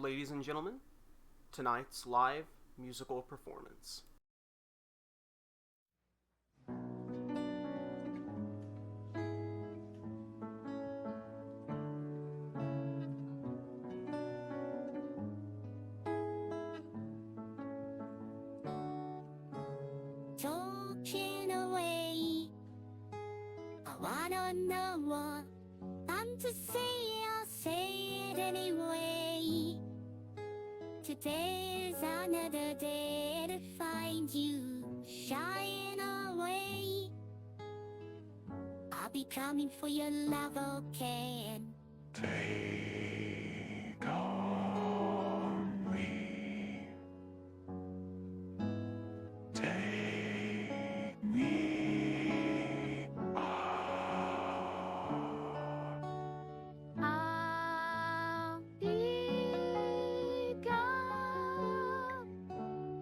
Ladies and gentlemen, tonight's live musical performance. Talking away, I wanna know what I'm to say, I'll say it anyway. Today's another day to find you shying away. I'll be coming for your love, okay? And take on me. Take me on. I'll be gone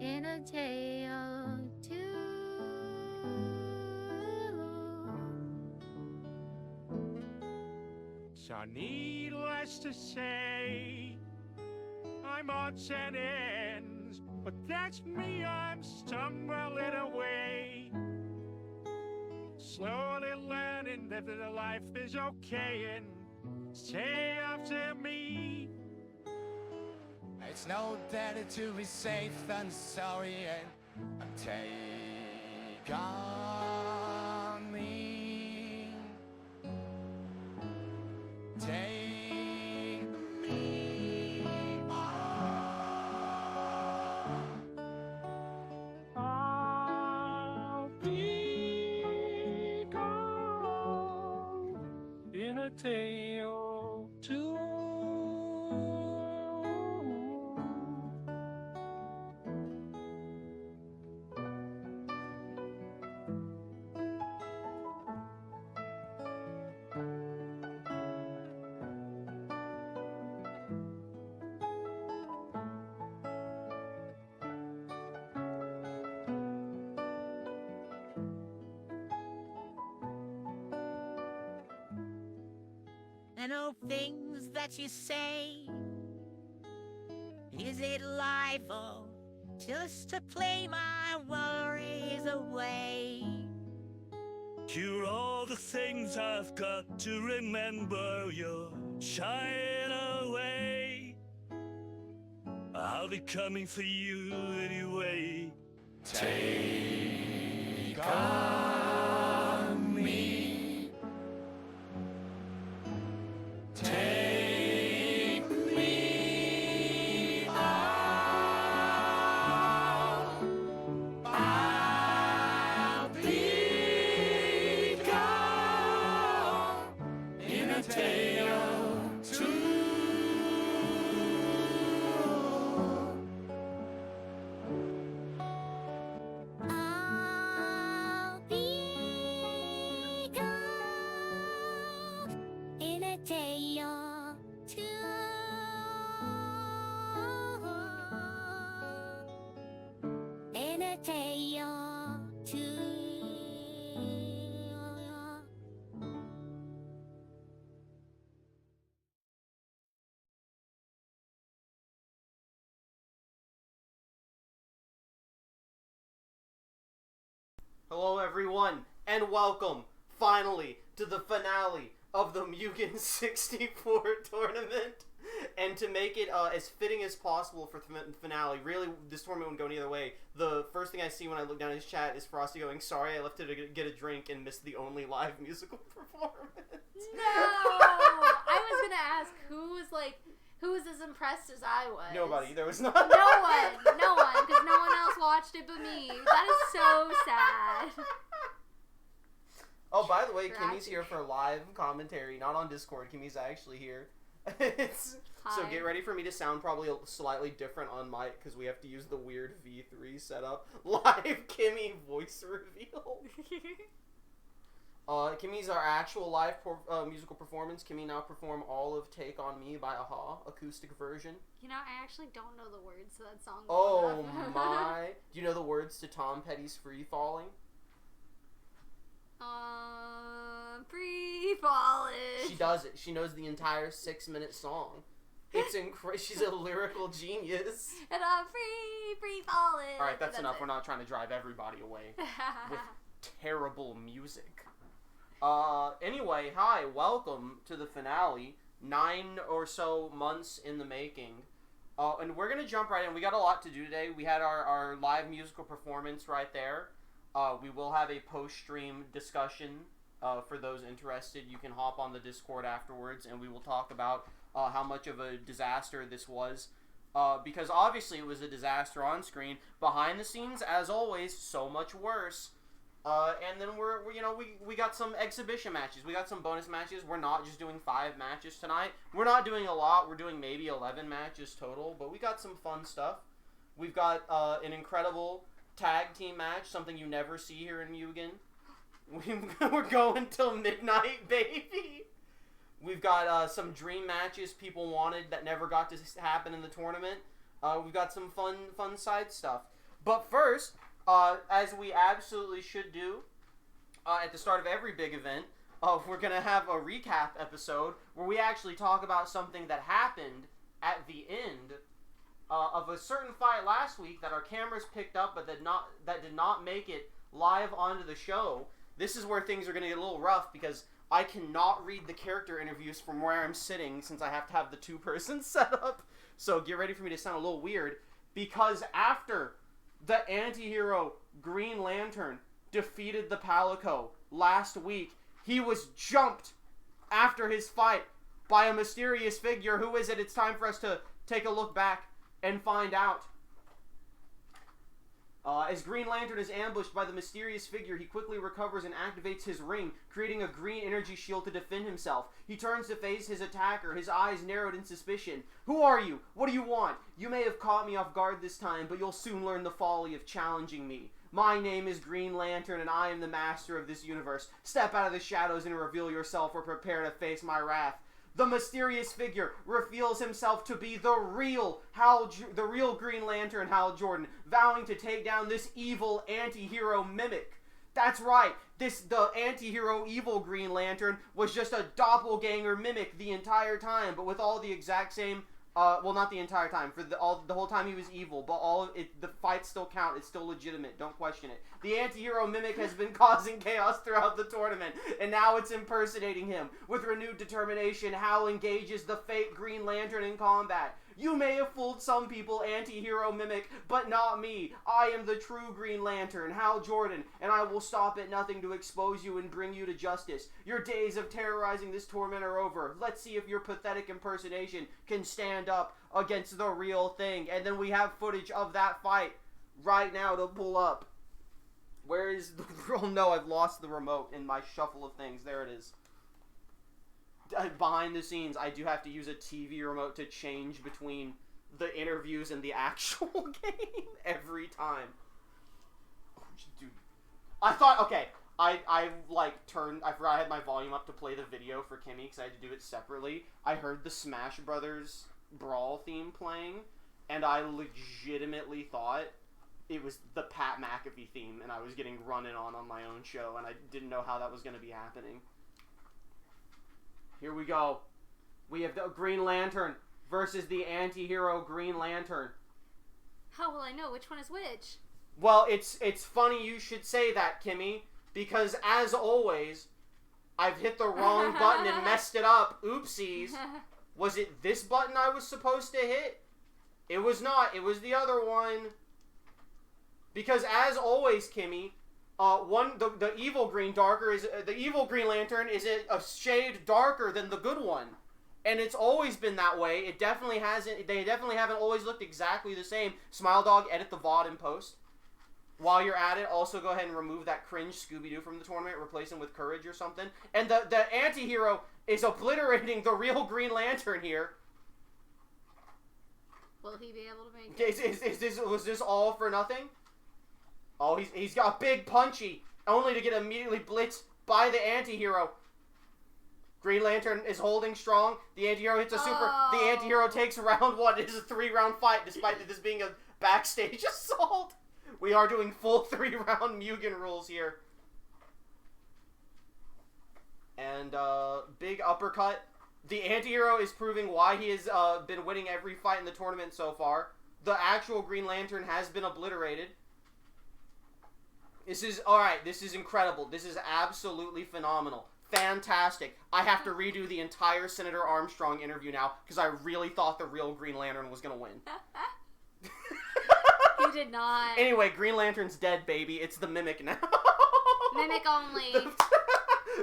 in a day or two. So needless to say, I'm odds and ends, but that's me, I'm stumbling away. Slowly learning that life is okay and stay after me. It's no better to be safe than sorry, and take on me. Take me on. I'll be gone in a day or two. And all things that you say, is it life or just to play my worries away? You're all the things I've got to remember. You're shying away. I'll be coming for you anyway. Take on me. Take me on. I'll be gone in a day or two. I'll be gone in a day or two. In a day or two. Hello everyone, and welcome, finally, to the finale of the M.U.G.E.N 64 tournament. And to make it as fitting as possible for the finale, really, this tournament wouldn't go any other way. The first thing I see when I look down at his chat is Frosty going, "Sorry, I left to get a drink and missed the only live musical performance." No! I was gonna ask who was as impressed as I was. Nobody. There was not. No one, because no one else watched it but me. That is so sad. Oh, by the way, Tragic. Kimmy's here for live commentary, not on Discord. Kimmy's actually here. So Hi. get ready for me to sound probably slightly different on mic because we have to use the weird V3 setup. Live Kimmy voice reveal. Kimmy's our actual live musical performance. Kimmy now perform all of Take On Me by a-ha, acoustic version. You know, I actually don't know the words to that song. Oh my. Do you know the words to Tom Petty's Free Falling? Free falling. She does it. She knows the entire 6-minute song. She's a lyrical genius. And I'm free falling. Alright, that's enough. It. We're not trying to drive everybody away with terrible music. Anyway, hi, welcome to the finale. 9 or so months in the making. And we're gonna jump right in. We got a lot to do today. We had our live musical performance right there. We will have a post-stream discussion for those interested. You can hop on the Discord afterwards, and we will talk about how much of a disaster this was. Because obviously it was a disaster on screen. Behind the scenes, as always, so much worse. And then we got some exhibition matches. We got some bonus matches. We're not just doing 5 matches tonight. We're not doing a lot. We're doing maybe 11 matches total, but we got some fun stuff. We've got an incredible tag team match, something you never see here in M.U.G.E.N. We're going till midnight, baby. We've got some dream matches people wanted that never got to happen in the tournament. We've got some fun side stuff. But first, as we absolutely should do at the start of every big event, we're going to have a recap episode where we actually talk about something that happened at the end of a certain fight last week that our cameras picked up but that did not make it live onto the show. This is where things are going to get a little rough because I cannot read the character interviews from where I'm sitting since I have to have the 2-person setup. So get ready for me to sound a little weird, because after the anti-hero Green Lantern defeated the Palico last week, he was jumped after his fight by a mysterious figure. Who is it? It's time for us to take a look back and find out. As Green Lantern is ambushed by the mysterious figure, he quickly recovers and activates his ring, creating a green energy shield to defend himself. He turns to face his attacker, his eyes narrowed in suspicion. "Who are you? What do you want? You may have caught me off guard this time, but you'll soon learn the folly of challenging me. My name is Green Lantern, and I am the master of this universe. Step out of the shadows and reveal yourself, or prepare to face my wrath." The mysterious figure reveals himself to be the real Green Lantern, Hal Jordan, vowing to take down this evil anti-hero mimic. That's right, the anti-hero evil Green Lantern was just a doppelganger mimic the entire time, but with all the exact same, well, not the entire time, for the whole time he was evil, but all of it, the fights still count, it's still legitimate, don't question it. The anti-hero mimic has been causing chaos throughout the tournament, and now it's impersonating him. With renewed determination, Hal engages the fake Green Lantern in combat. "You may have fooled some people, anti-hero mimic, but not me. I am the true Green Lantern, Hal Jordan, and I will stop at nothing to expose you and bring you to justice. Your days of terrorizing this tournament are over. Let's see if your pathetic impersonation can stand up against the real thing." And then we have footage of that fight right now to pull up. Where is the... Oh no, I've lost the remote in my shuffle of things. There it is. Behind the scenes, I do have to use a TV remote to change between the interviews and the actual game every time. Dude, I thought, okay, I forgot I had my volume up to play the video for Kimmy because I had to do it separately. I heard the Smash Brothers Brawl theme playing, and I legitimately thought it was the Pat McAfee theme, and I was getting run in on my own show, and I didn't know how that was going to be happening. Here we go. We have the Green Lantern versus the anti-hero Green Lantern. How will I know which one is which? Well, it's funny you should say that, Kimmy, because as always, I've hit the wrong button and messed it up. Oopsies. Was it this button I was supposed to hit? It was not. It was the other one. Because as always, Kimmy, the evil Green Lantern is a shade darker than the good one, and it's always been that way. It definitely hasn't. They definitely haven't always looked exactly the same. Smile Dog, edit the VOD in post. While you're at it, also go ahead and remove that cringe Scooby-Doo from the tournament. Replace him with Courage or something. And the anti-hero is obliterating the real Green Lantern here. Will he be able to make it? Was this all for nothing? Oh, he's got big punchy, only to get immediately blitzed by the anti-hero. Green Lantern is holding strong. The anti-hero hits a super. The anti-hero takes round 1. It is a 3-round fight, despite this being a backstage assault. We are doing full 3-round M.U.G.E.N rules here. And big uppercut The anti-hero is proving why he has been winning every fight in the tournament so far. The actual Green Lantern has been obliterated. This is, alright, this is incredible. This is absolutely phenomenal. Fantastic. I have to redo the entire Senator Armstrong interview now, because I really thought the real Green Lantern was going to win. He did not. Anyway, Green Lantern's dead, baby. It's the Mimic now. Mimic only.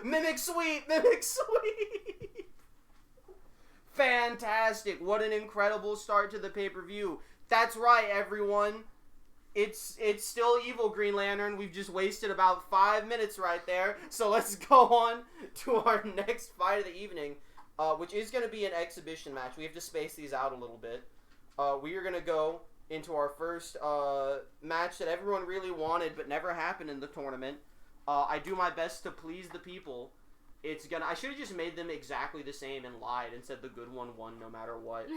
Mimic sweep! Mimic sweep! Fantastic. What an incredible start to the pay-per-view. That's right, everyone. It's still evil, Green Lantern. We've just wasted about 5 minutes right there. So let's go on to our next fight of the evening, which is going to be an exhibition match. We have to space these out a little bit. We are going to go into our first match that everyone really wanted but never happened in the tournament. I do my best to please the people. I should have just made them exactly the same and lied and said the good one won no matter what.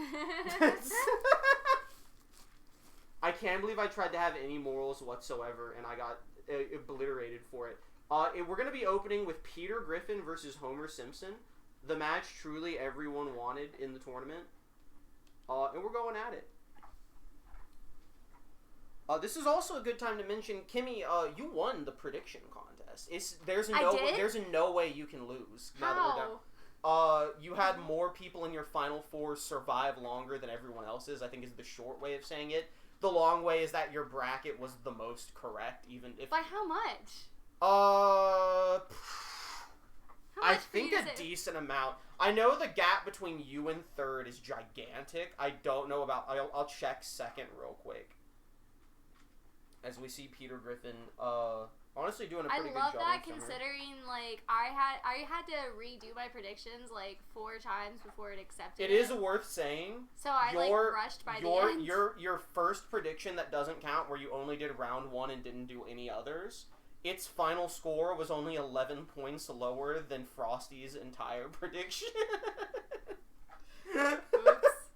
I can't believe I tried to have any morals whatsoever, and I got obliterated for it. We're going to be opening with Peter Griffin versus Homer Simpson, the match truly everyone wanted in the tournament. And we're going at it. This is also a good time to mention, Kimmy, you won the prediction contest. There's no way you can lose. How? You had more people in your Final Four survive longer than everyone else's, I think is the short way of saying it. The long way is that your bracket was the most correct, even if... By how much? I think for you a decent amount. I know the gap between you and third is gigantic. I don't know about... I'll check second real quick. As we see Peter Griffin, honestly doing a pretty good job. I love that considering, like, I had to redo my predictions, like, 4 times before it accepted it. It is worth saying. So I, rushed by the end. Your first prediction that doesn't count, where you only did round 1 and didn't do any others, its final score was only 11 points lower than Frosty's entire prediction. Oops.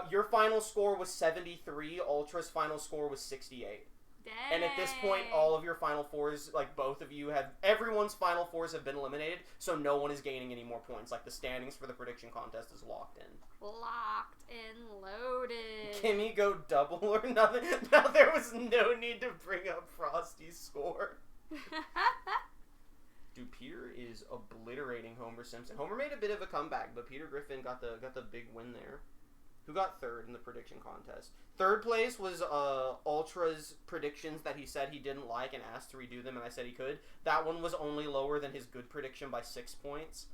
Your final score was 73, Ultra's final score was 68. Dang. And at this point, all of your Final Fours, like both of you everyone's Final Fours have been eliminated, so no one is gaining any more points. Like the standings for the prediction contest is locked in. Locked and loaded. Kimmy, go double or nothing. Now there was no need to bring up Frosty's score. Dude, Peter is obliterating Homer Simpson. Homer made a bit of a comeback, but Peter Griffin got the big win there. Who got third in the prediction contest? Third place was Ultra's predictions that he said he didn't like and asked to redo them, and I said he could. That one was only lower than his good prediction by 6 points.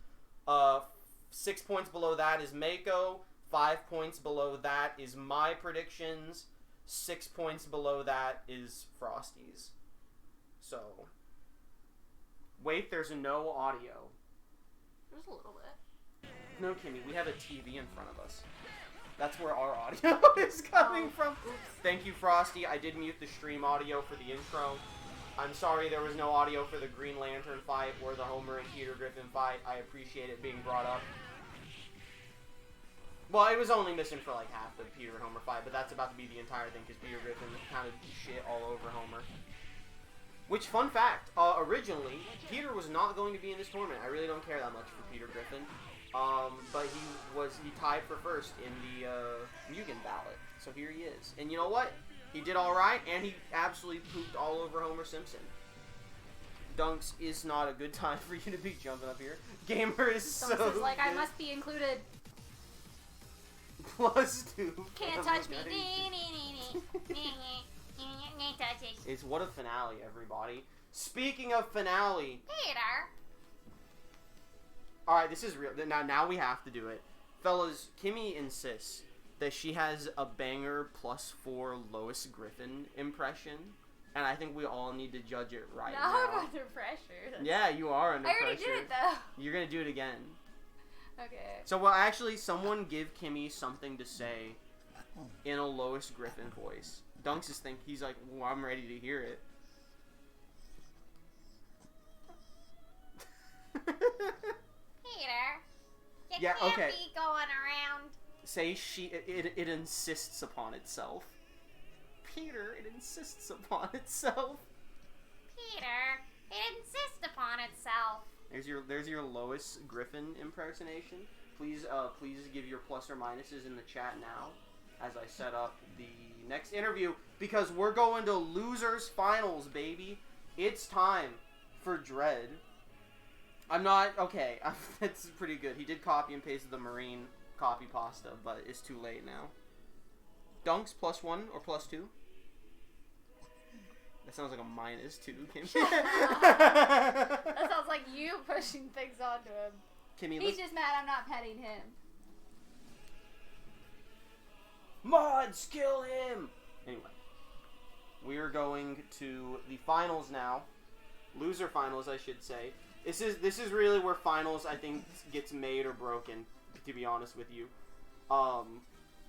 6 points below that is Mako. 5 points below that is my predictions. 6 points below that is Frosty's. So, wait, there's no audio. There's a little bit. No, Kimmy, we have a TV in front of us. That's where our audio is coming from. Thank you, Frosty. I did mute the stream audio for the intro. I'm sorry there was no audio for the Green Lantern fight or the Homer and Peter Griffin fight. I appreciate it being brought up. Well, it was only missing for like half the Peter and Homer fight, but that's about to be the entire thing because Peter Griffin kind of shit all over Homer. Which, fun fact, originally, Peter was not going to be in this tournament. I really don't care that much for Peter Griffin. But he tied for first in the M.U.G.E.N ballot. So here he is. And you know what? He did alright, and he absolutely pooped all over Homer Simpson. Dunks is not a good time for you to be jumping up here. Gamer is so Dunks is like, good. I must be included. +2. Can't touch me. Can't touch it. It's what a finale, everybody. Speaking of finale... Peter! Alright, this is real. Now we have to do it. Fellas, Kimmy insists that she has a banger +4 Lois Griffin impression. And I think we all need to judge it right now. I'm under pressure. Yeah, you are under pressure. I already did it, though. You're going to do it again. Okay. So, well, actually, someone give Kimmy something to say in a Lois Griffin voice. Dunks is he's like, well, I'm ready to hear it. Peter, yeah, can't okay. be going around. Say it insists upon itself. Peter, it insists upon itself. Peter, it insists upon itself. There's your Lois Griffin impersonation. please give your plus or minuses in the chat now as I set up the next interview, because we're going to losers finals, baby. It's time for Dread. I'm not okay. That's pretty good. He did copy and paste the Marine copy pasta, but it's too late now. Dunks +1 or +2? That sounds like a -2, Kimmy. That sounds like you pushing things onto him. Kimmy, He's just mad I'm not petting him. Mods, kill him! Anyway, we are going to the finals now. Loser finals, I should say. This is really where finals, I think, gets made or broken, to be honest with you.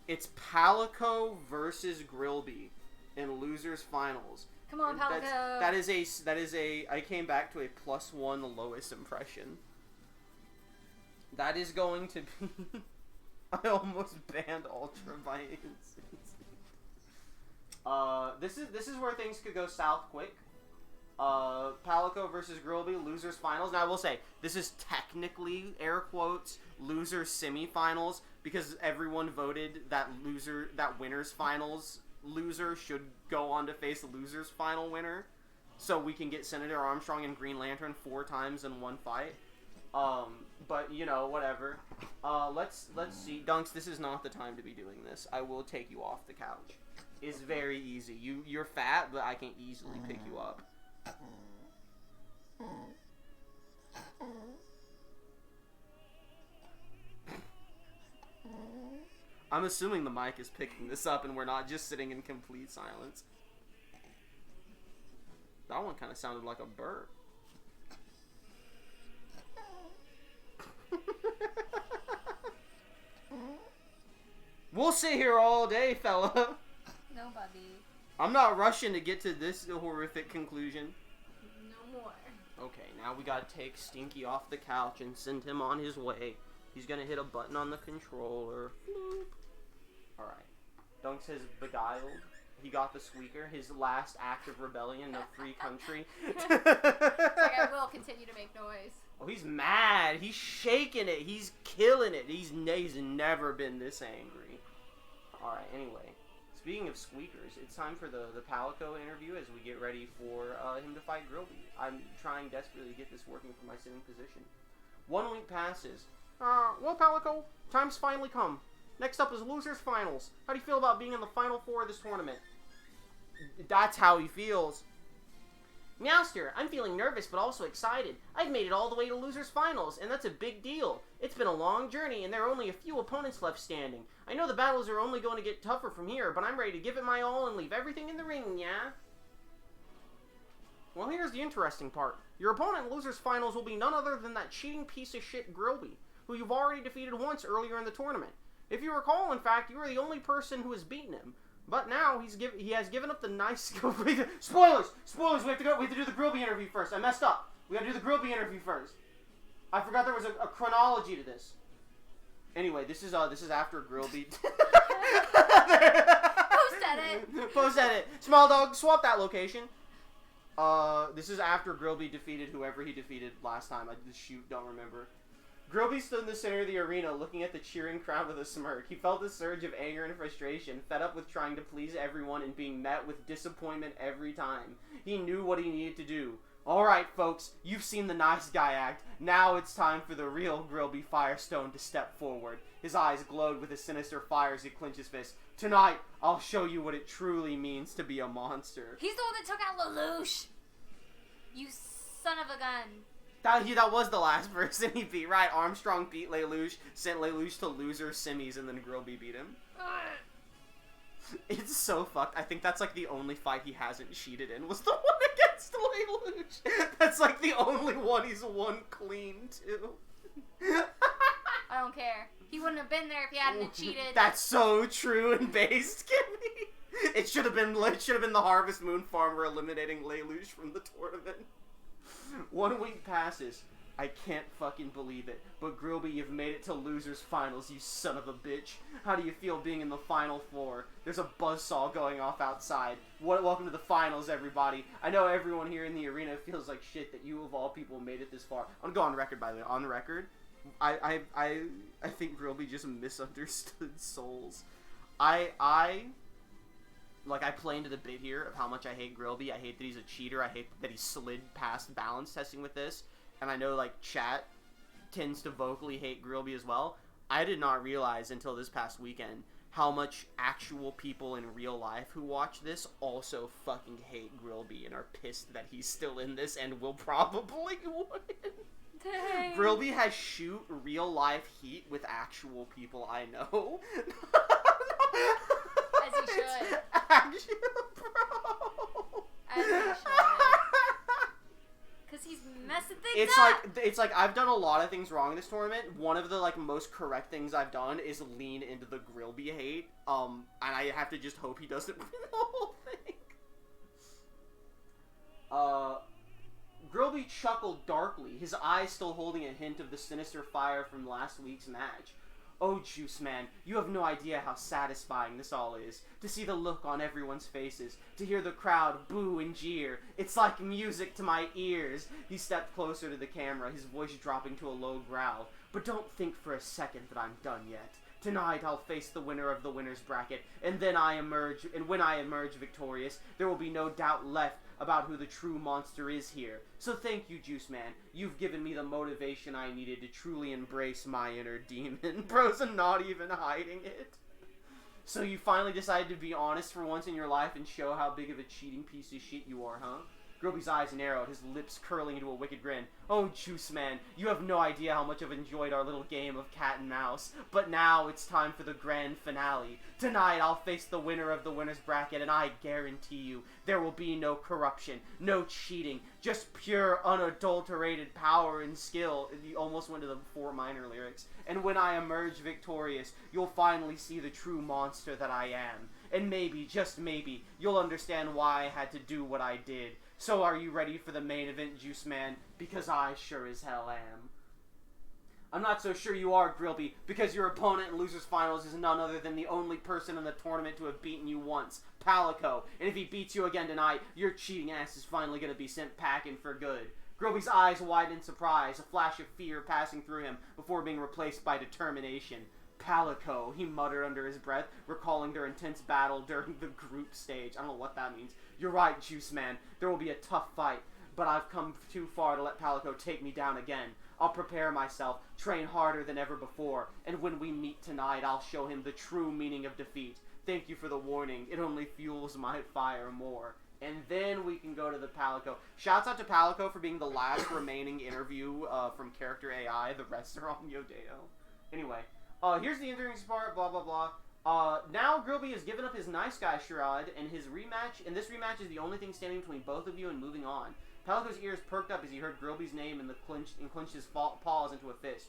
It's Palico versus Grillby in losers finals. Come on, Palico. That is a. I came back to a +1 lowest impression. That is going to be. I almost banned Ultra by instance. This is where things could go south quick. Palico versus Grillby, losers finals. Now I will say this is technically air quotes losers semifinals because everyone voted that winners finals loser should go on to face the losers final winner, so we can get Senator Armstrong and Green Lantern 4 times in one fight. But you know, whatever. Let's see. Dunks, this is not the time to be doing this. I will take you off the couch. It's very easy. You're fat, but I can easily pick you up. I'm assuming the mic is picking this up and we're not just sitting in complete silence. That one kind of sounded like a burp. We'll sit here all day, fella. Nobody. I'm not rushing to get to this horrific conclusion. No more. Okay, now we gotta take Stinky off the couch and send him on his way. He's gonna hit a button on the controller. Alright. Dunks has beguiled. He got the squeaker. His last act of rebellion in a free country. Like, I will continue to make noise. Oh, he's mad. He's shaking it. He's killing it. He's never been this angry. Alright, anyway. Speaking of squeakers, it's time for the Palico interview as we get ready for him to fight Grillby. I'm trying desperately to get this working from my sitting position. 1 week passes. Well, Palico, time's finally come. Next up is Losers Finals. How do you feel about being in the Final 4 of this tournament? That's how he feels. Meowster, I'm feeling nervous but also excited. I've made it all the way to Losers Finals, and that's a big deal. It's been a long journey, and there are only a few opponents left standing. I know the battles are only going to get tougher from here, but I'm ready to give it my all and leave everything in the ring, yeah? Well, here's the interesting part. Your opponent in Losers Finals will be none other than that cheating piece of shit Grillby, who you've already defeated once earlier in the tournament. If you recall, in fact, you were the only person who has beaten him. But now he has given up the nice spoilers! Spoilers! We have to do the Grillby interview first. I messed up. We gotta do the Grillby interview first. I forgot there was a chronology to this. Anyway, this is after Grillby. Post edit. Post edit. Small dog, swap that location. This is after Grillby defeated whoever he defeated last time. I don't remember. Grillby stood in the center of the arena looking at the cheering crowd with a smirk. He felt a surge of anger and frustration, fed up with trying to please everyone and being met with disappointment every time. He knew what he needed to do. Alright, folks, you've seen the nice guy act. Now it's time for the real Grillby Firestone to step forward. His eyes glowed with a sinister fire as he clenched his fist. Tonight, I'll show you what it truly means to be a monster. He's the one that took out Lelouch. You son of a gun. That was the last person he beat, right? Armstrong beat Lelouch, sent Lelouch to loser semis, and then Grillby beat him. It's so fucked. I think that's like the only fight he hasn't cheated in was the one against Lelouch. That's like the only one he's won clean too. I don't care. He wouldn't have been there if he hadn't cheated. That's so true and based, Kimmy. It should have been the Harvest Moon farmer eliminating Lelouch from the tournament. 1 week passes. I can't fucking believe it. But Grillby, you've made it to Losers Finals, you son of a bitch. How do you feel being in the Final 4? There's a buzzsaw going off outside. Welcome to the finals, everybody. I know everyone here in the arena feels like shit that you of all people made it this far. I'm gonna go on record, by the way. On record, I think Grilby just misunderstood souls. I play into the bit here of how much I hate Grilby. I hate that he's a cheater. I hate that he slid past balance testing with this. And I know, like, chat tends to vocally hate Grilby as well. I did not realize until this past weekend how much actual people in real life who watch this also fucking hate Grilby and are pissed that he's still in this and will probably win. Dang. Grilby has shoot real life heat with actual people I know. As he should. Actually, bro. As he should. Because he's messing things up. It's like I've done a lot of things wrong in this tournament. One of the like most correct things I've done is lean into the Grilby hate. And I have to just hope he doesn't win the whole thing. Grilby chuckled darkly, his eyes still holding a hint of the sinister fire from last week's match. Oh, Juice Man, you have no idea how satisfying this all is. To see the look on everyone's faces, to hear the crowd boo and jeer. It's like music to my ears. He stepped closer to the camera, his voice dropping to a low growl. But don't think for a second that I'm done yet. Tonight I'll face the winner of the winner's bracket, and when I emerge victorious, there will be no doubt left about who the true monster is here. So thank you, Juice Man. You've given me the motivation I needed to truly embrace my inner demon. Bro's not even hiding it. So you finally decided to be honest for once in your life and show how big of a cheating piece of shit you are, huh? Grilby's eyes narrowed, his lips curling into a wicked grin. Oh, Juice Man, you have no idea how much I've enjoyed our little game of cat and mouse. But now it's time for the grand finale. Tonight I'll face the winner of the winner's bracket, and I guarantee you there will be no corruption, no cheating, just pure, unadulterated power and skill. You almost went to the 4 minor lyrics. And when I emerge victorious, you'll finally see the true monster that I am. And maybe, just maybe, you'll understand why I had to do what I did. So are you ready for the main event, Juice Man? Because I sure as hell am. I'm not so sure you are, Grilby, because your opponent in Losers Finals is none other than the only person in the tournament to have beaten you once, Palico. And if he beats you again tonight, your cheating ass is finally going to be sent packing for good. Grilby's eyes widened in surprise, a flash of fear passing through him before being replaced by determination. Palico, he muttered under his breath, recalling their intense battle during the group stage. I don't know what that means. You're right, Juice Man. There will be a tough fight, but I've come too far to let Palico take me down again. I'll prepare myself, train harder than ever before, and when we meet tonight, I'll show him the true meaning of defeat. Thank you for the warning. It only fuels my fire more. And then we can go to the Palico. Shouts out to Palico for being the last remaining interview from Character AI. The rest are on Yodeo. Anyway, here's the interview part, blah, blah, blah. Now Grilby has given up his nice guy charade, and this rematch is the only thing standing between both of you and moving on. Palico's ears perked up as he heard Grilby's name and clenched his paws into a fist.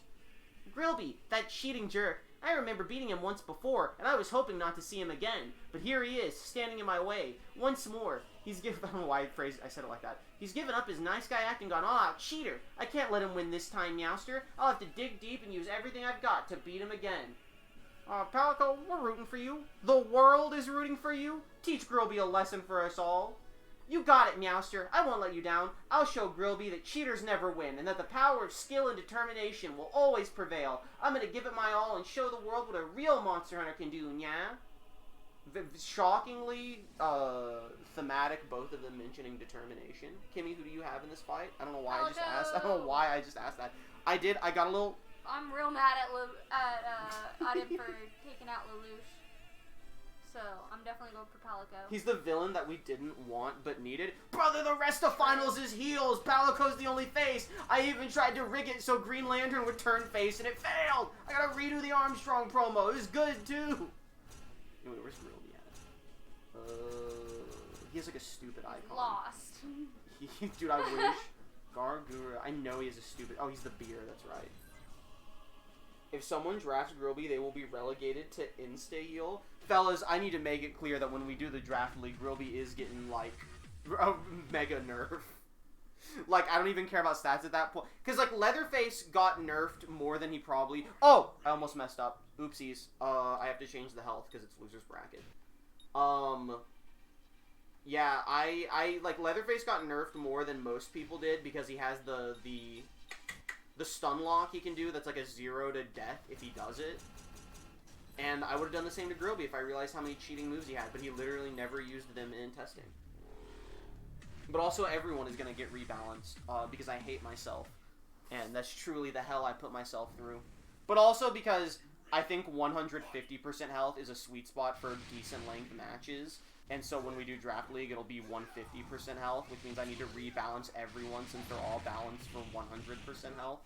Grilby, that cheating jerk. I remember beating him once before, and I was hoping not to see him again. But here he is, standing in my way. Once more. I don't know why I said it like that. He's given up his nice guy act and gone all out cheater. I can't let him win this time, Meowster. I'll have to dig deep and use everything I've got to beat him again. Palico, we're rooting for you. The world is rooting for you. Teach Grilby a lesson for us all. You got it, Meowster. I won't let you down. I'll show Grilby that cheaters never win, and that the power of skill and determination will always prevail. I'm gonna give it my all and show the world what a real Monster Hunter can do, yeah? Shockingly, thematic, both of them mentioning determination. Kimmy, who do you have in this fight? I don't know why I just asked. I don't know why I just asked that. I got a little... I'm real mad at him for taking out Lelouch. So, I'm definitely going for Palico. He's the villain that we didn't want but needed. Brother, the rest of finals is heels. Palico's the only face. I even tried to rig it so Green Lantern would turn face and it failed. I gotta redo the Armstrong promo. It was good too. Anyway, where's Grilby at? He has like a stupid icon. Lost. Dude, I wish. Gargura. I know he has a stupid... Oh, he's the beer. That's right. If someone drafts Grilby, they will be relegated to insta-heal. Fellas, I need to make it clear that when we do the draft league, Grilby is getting, like, a mega nerf. Like, I don't even care about stats at that point. Because, like, Leatherface got nerfed more than he probably... Oh! I almost messed up. Oopsies. I have to change the health because it's loser's bracket. Yeah, I like, Leatherface got nerfed more than most people did because he has the the stun lock he can do that's like a 0 to death if he does it. And I would have done the same to Grilby if I realized how many cheating moves he had, but he literally never used them in testing. But also everyone is going to get rebalanced because I hate myself. And that's truly the hell I put myself through. But also because I think 150% health is a sweet spot for decent length matches. And so when we do Draft League, it'll be 150% health, which means I need to rebalance everyone since they're all balanced for 100% health.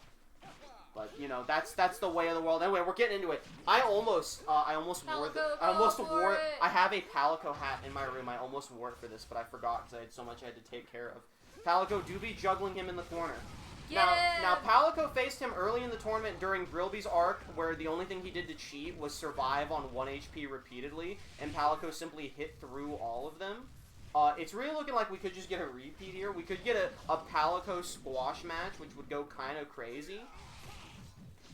But you know, that's the way of the world. Anyway, we're getting into it. I almost wore it. I have a Palico hat in my room. I almost wore it for this, but I forgot because I had so much I had to take care of. Palico do be juggling him in the corner. Now Palico faced him early in the tournament during Grilby's arc, where the only thing he did to cheat was survive on 1 HP repeatedly, and Palico simply hit through all of them. It's really looking like we could just get a repeat here. We could get a Palico squash match, which would go kind of crazy.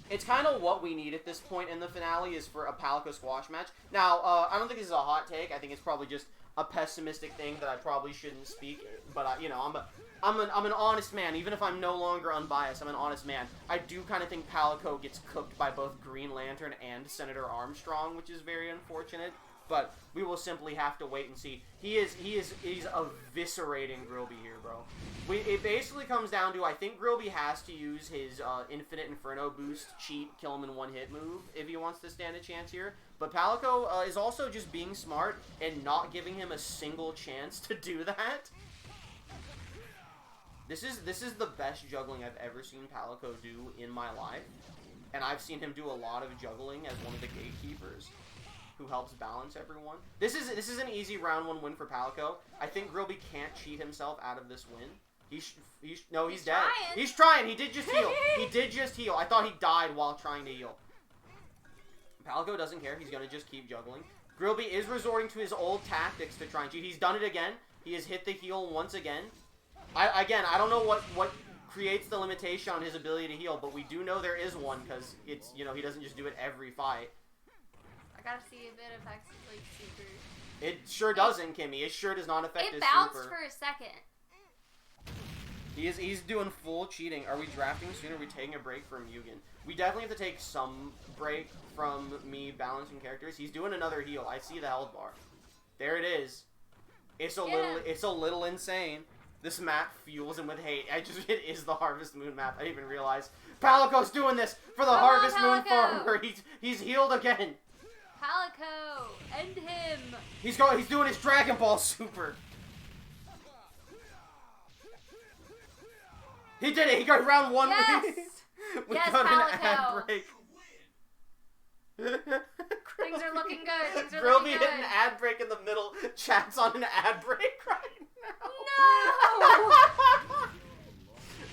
It's kind of what we need at this point in the finale is for a Palico squash match. Now, I don't think this is a hot take. I think it's probably just a pessimistic thing that I probably shouldn't speak. But you know, I'm an honest man. Even if I'm no longer unbiased, I'm an honest man. I do kind of think Palico gets cooked by both Green Lantern and Senator Armstrong, which is very unfortunate. But we will simply have to wait and see. He's eviscerating Grilby here, bro. It basically comes down to, I think Grilby has to use his Infinite Inferno boost, cheat, kill him in one hit move if he wants to stand a chance here. But Palico is also just being smart and not giving him a single chance to do that. This is the best juggling I've ever seen Palico do in my life. And I've seen him do a lot of juggling as one of the gatekeepers who helps balance everyone. This is an easy round 1 win for Palico. I think Grilby can't cheat himself out of this win. He's dead. Trying. He's trying. He did just heal. He did just heal. I thought he died while trying to heal. Palico doesn't care. He's gonna just keep juggling. Grilby is resorting to his old tactics to try and cheat. He's done it again. He has hit the heal once again. I don't know what creates the limitation on his ability to heal, but we do know there is one because it's, you know, he doesn't just do it every fight. I gotta see if it affects his, like, super. It sure doesn't, Kimmy. It sure does not affect his super. It bounced for a second. He's doing full cheating. Are we drafting soon? Are we taking a break from M.U.G.E.N? We definitely have to take some break from me balancing characters. He's doing another heal. I see the health bar. There it is. It's a little insane. This map fuels him with hate. It is the Harvest Moon map. I didn't even realize. Palico's doing this for the Harvest Moon farm where he's healed again. Palico, end him. He's doing his Dragon Ball Super. He did it. He got round 1. Yes. We Yes, got Palico. an ad break. Things are looking good. Things are Grilby looking hit good. an ad break in the middle. Chat's on an ad break right now. No.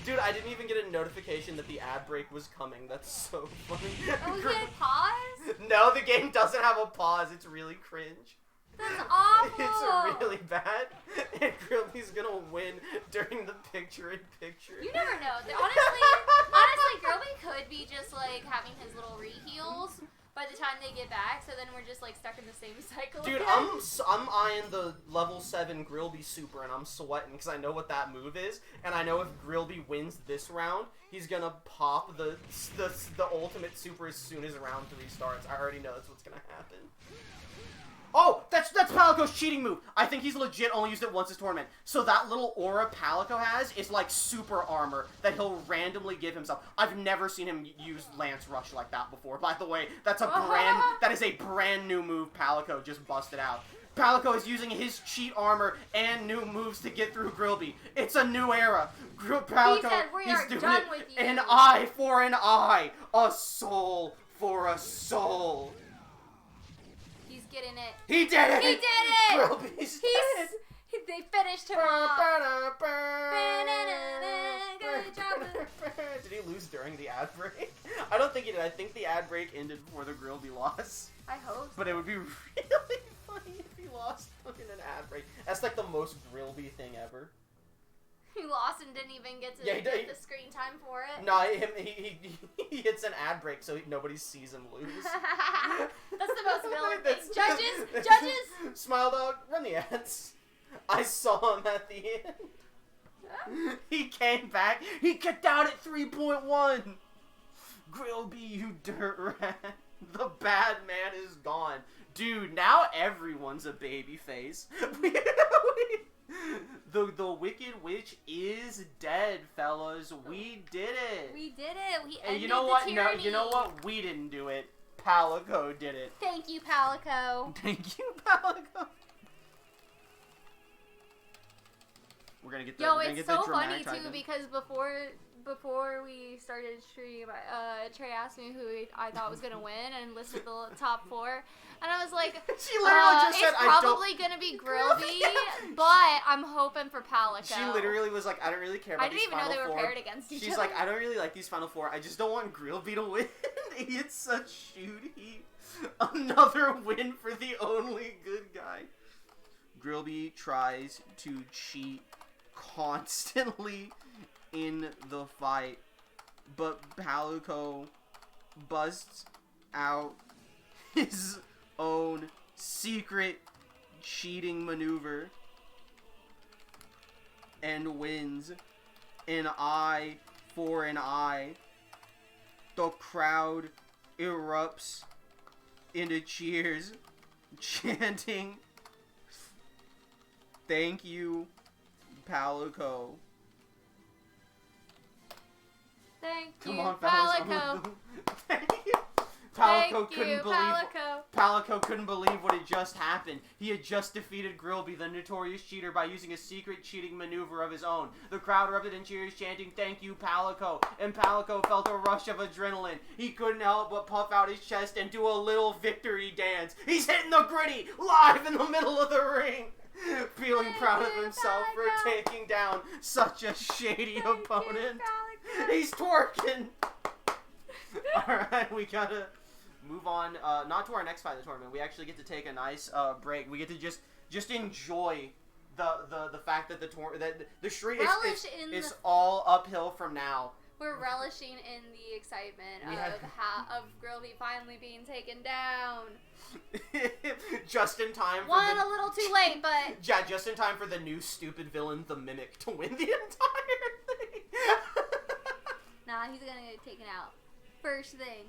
Dude, I didn't even get a notification that the ad break was coming. That's so funny. Oh, we get pause? No, the game doesn't have a pause. It's really cringe. That's awful. It's really bad. And Grilby's gonna win during the picture-in-picture. You never know. Honestly, Grilby could be just like having his little re-heals by the time they get back, so then we're just like stuck in the same cycle. Dude, again. I'm eyeing the level 7 Grilby super, and I'm sweating because I know what that move is, and I know if Grilby wins this round, he's gonna pop the ultimate super as soon as round 3 starts. I already know that's what's gonna happen. Oh, that's Palico's cheating move. I think he's legit only used it once this tournament. So that little aura Palico has is like super armor that he'll randomly give himself. I've never seen him use Lance Rush like that before. By the way, that is a brand new move Palico just busted out. Palico is using his cheat armor and new moves to get through Grilby. It's a new era. Palico, He said, "We are doing done it. with you." An eye for an eye, a soul for a soul. Getting it. He did it! He did it! Grilby's dead! They finished him off. Good job. Did he lose during the ad break? I don't think he did. I think the ad break ended before the Grilby loss. I hope. But it would be really funny if he lost in an ad break. That's like the most Grilby thing ever. He lost and didn't even get to get the screen time for it. No, he hits an ad break so nobody sees him lose. That's the most villain thing. Judges! Smile Dog, run the ads. I saw him at the end. He came back. He got down at 3.1. Grilby, you dirt rat. The bad man is gone. Dude, now everyone's a baby face. The Wicked Witch is dead, fellas. We did it. We did it. We And ended you know the what? tyranny. No, you know what? We didn't do it. Palico did it. Thank you, Palico. Thank you, Palico. We're gonna get the. Yo, we're gonna it's get the so funny dramatic too type in. because before we started stream, Trey asked me who I thought was gonna win and listed the top 4, and I was like, She literally just said, it's "I don't." probably gonna be Grilby, but I'm hoping for Palico. She literally was like, "I don't really care about I didn't these even know final they were four." paired against each She's other. like, "I don't really like these final 4. I just don't want Grilby to win." It's such shoot heat. Another win for the only good guy. Grilby tries to cheat constantly in the fight, but Palico busts out his own secret cheating maneuver and wins an eye for an eye. The crowd erupts into cheers, chanting, "Thank you, Palico." Thank Come you, on, fellas. Palico. Thank you. Palico couldn't believe. Palico couldn't believe what had just happened. He had just defeated Grilby, the notorious cheater, by using a secret cheating maneuver of his own. The crowd erupted in cheers, chanting, "Thank you, Palico." And Palico felt a rush of adrenaline. He couldn't help but puff out his chest and do a little victory dance. He's hitting the gritty live in the middle of the ring. Feeling proud of himself for taking down such a shady opponent. He's twerking. Alright, we gotta move on, not to our next fight of the tournament. We actually get to take a nice break. We get to just enjoy the fact that the streak is all uphill from now. We're relishing in the excitement Yeah. of Grilby finally being taken down. Just in time for One a little too late, but yeah, just in time for the new stupid villain, the Mimic, to win the entire thing. nah, he's gonna get taken out first thing.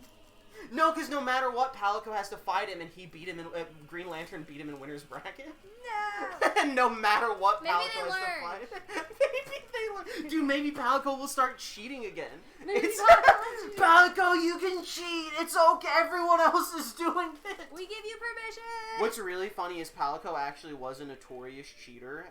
No, because no matter what, Palico has to fight him, and he beat him in Green Lantern beat him in winner's bracket. No. And no matter what, Maybe Palico they has learn. to fight. Maybe they learn. Dude, maybe Palico will start cheating again. Maybe It's Palico Palico, you can cheat. It's okay. Everyone else is doing it. We give you permission. What's really funny is Palico actually was a notorious cheater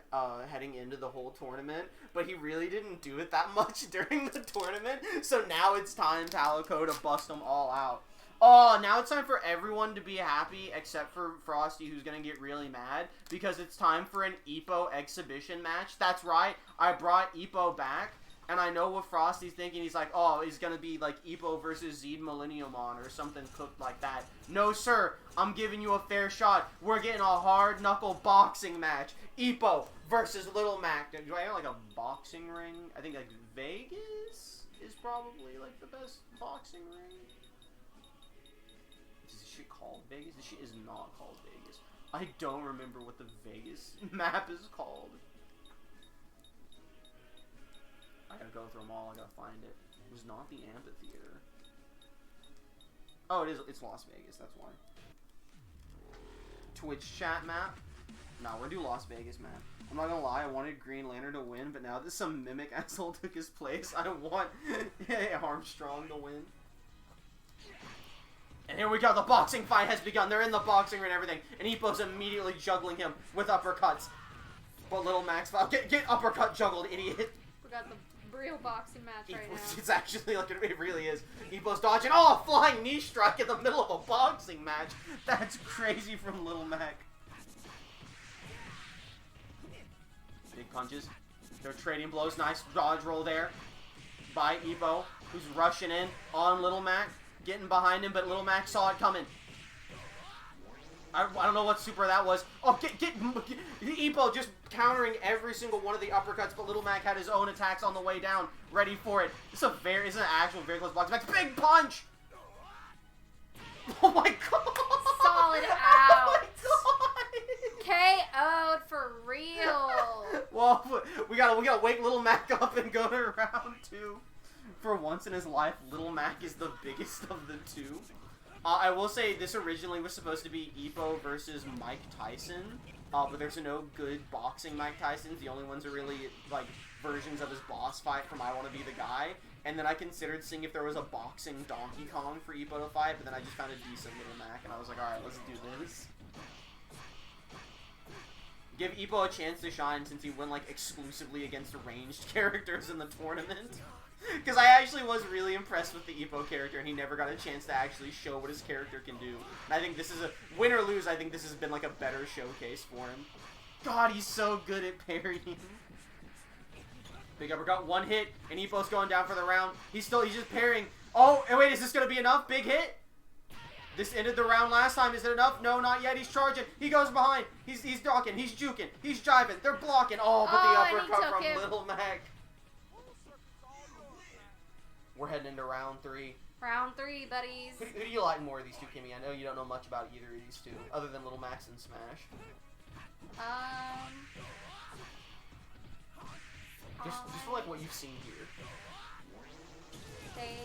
heading into the whole tournament, but he really didn't do it that much during the tournament. So now it's time, Palico, to bust them all out. Oh, now it's time for everyone to be happy except for Frosty, who's going to get really mad because it's time for an Ippo exhibition match. That's right, I brought Ippo back, and I know what Frosty's thinking. He's like, oh, he's going to be like Ippo versus Zed Millenniumon or something cooked like that. No, sir, I'm giving you a fair shot. We're getting a hard-knuckle boxing match. Ippo versus Little Mac. Do I have like a boxing ring? I think like Vegas is probably like the best boxing ring. Shit called Vegas? This shit is not called Vegas. I don't remember what the Vegas map is called. I gotta go through them all. I gotta find it. It was not the amphitheater. Oh, it is. It's Las Vegas. That's why. Twitch chat map. No, we're gonna do Las Vegas map. I'm not gonna lie. I wanted Green Lantern to win, but now that some Mimic asshole took his place, I want Armstrong to win. And here we go, the boxing fight has begun. They're in the boxing ring and everything. And Ippo's immediately juggling him with uppercuts. But Little Max, get uppercut juggled, idiot. We got the real boxing match right now. It's actually like, it really is. Ippo's dodging, oh, flying knee strike in the middle of a boxing match. That's crazy from Little Mac. Big punches. They're trading blows, nice dodge roll there by Ippo, who's rushing in on Little Mac. Getting behind him, but Little Mac saw it coming. I don't know what super that was. Oh, get Ippo just countering every single one of the uppercuts, but Little Mac had his own attacks on the way down, ready for it. It's an actual very close box match. Big punch! Oh my god! Solid out. Oh my god! Oh, for real. Well, we gotta wake Little Mac up and go to round 2. For once in his life, Little Mac is the biggest of the two. I will say this originally was supposed to be Ippo versus Mike Tyson, but there's no good boxing Mike Tysons. The only ones are really like versions of his boss fight from I Want to Be the Guy. And then I considered seeing if there was a boxing Donkey Kong for Ippo to fight, but then I just found a decent Little Mac, and I was like, alright, let's do this. Give Ippo a chance to shine since he went like exclusively against ranged characters in the tournament. Because I actually was really impressed with the Ippo character, and he never got a chance to actually show what his character can do. And I think this is a win or lose. I think this has been like a better showcase for him. God, he's so good at parrying. Big uppercut, one hit, and Ippo's going down for the round. He's just parrying. Oh, and wait, is this gonna be enough? Big hit. This ended the round last time. Is it enough? No, not yet. He's charging. He goes behind. He's docking. He's juking. He's jiving. They're blocking. Oh, but the uppercut from Little Mac. We're heading into round 3. Round 3, buddies. Who do you like more of these two, Kimmy? I know you don't know much about either of these two, other than Little Max and Smash. Just for like what you've seen here. They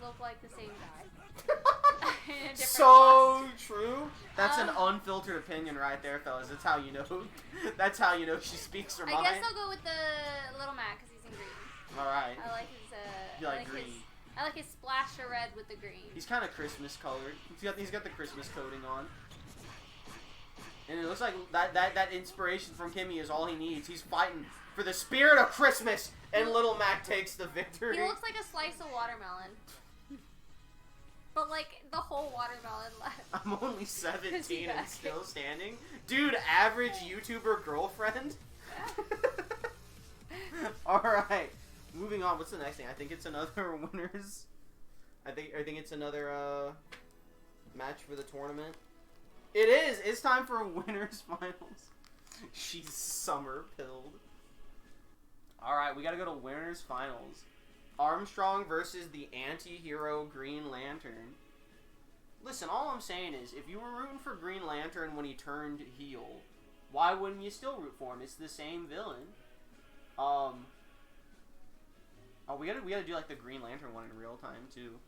look like the same guy. So true. That's an unfiltered opinion right there, fellas. That's how you know. That's how you know she speaks her mind. I guess I'll go with the Little Mac because he's in green. All right. I like his. You like green. I like his splash of red with the green. He's kind of Christmas colored. He's got the Christmas coating on. And it looks like that inspiration from Kimmy is all he needs. He's fighting for the spirit of Christmas, and Little Mac takes the victory. He looks like a slice of watermelon. But, like, the whole watermelon left. I'm only 17 and still standing. Dude, average YouTuber girlfriend? Alright. Moving on. What's the next thing? I think it's another winners. I think it's another, match for the tournament. It is! It's time for winners finals. She's summer-pilled. Alright, we gotta go to winners finals. Armstrong versus the anti-hero Green Lantern. Listen, all I'm saying is, if you were rooting for Green Lantern when he turned heel, why wouldn't you still root for him? It's the same villain. Oh, we gotta do like the Green Lantern one in real time too.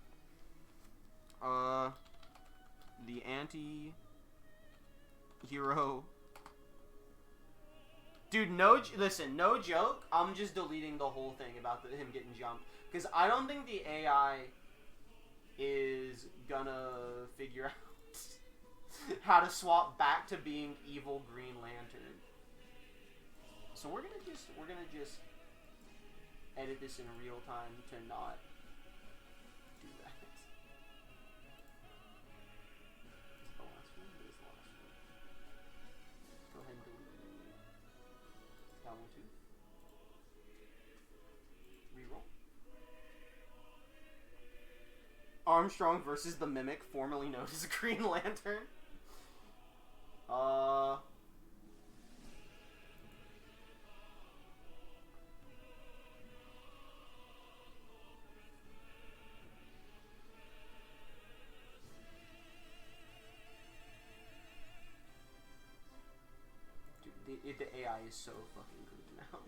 The anti-hero. Dude, listen, no joke. I'm just deleting the whole thing about him getting jumped. Because I don't think the AI is gonna figure out how to swap back to being evil Green Lantern. So we're gonna just edit this in real time to not do that. Is the last one? It is the last one. Go ahead and delete that one too. Reroll. Armstrong versus the Mimic, formerly known as Green Lantern. Dude, the AI is so fucking good now. I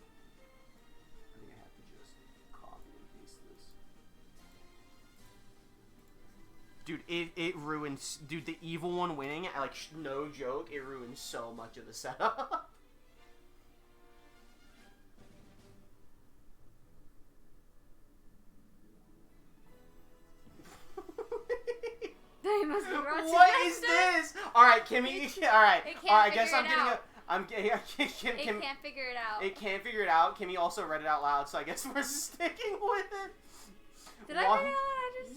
think I have to just copy and paste this. Dude, it ruins... Dude, the evil one winning, like, no joke, it ruins so much of the setup. What is this? Alright, Kimmy... Alright, I guess I'm getting a... Kim can't figure it out. It can't figure it out. Kimmy also read it out loud, so I guess we're sticking with it. Did I read it out loud?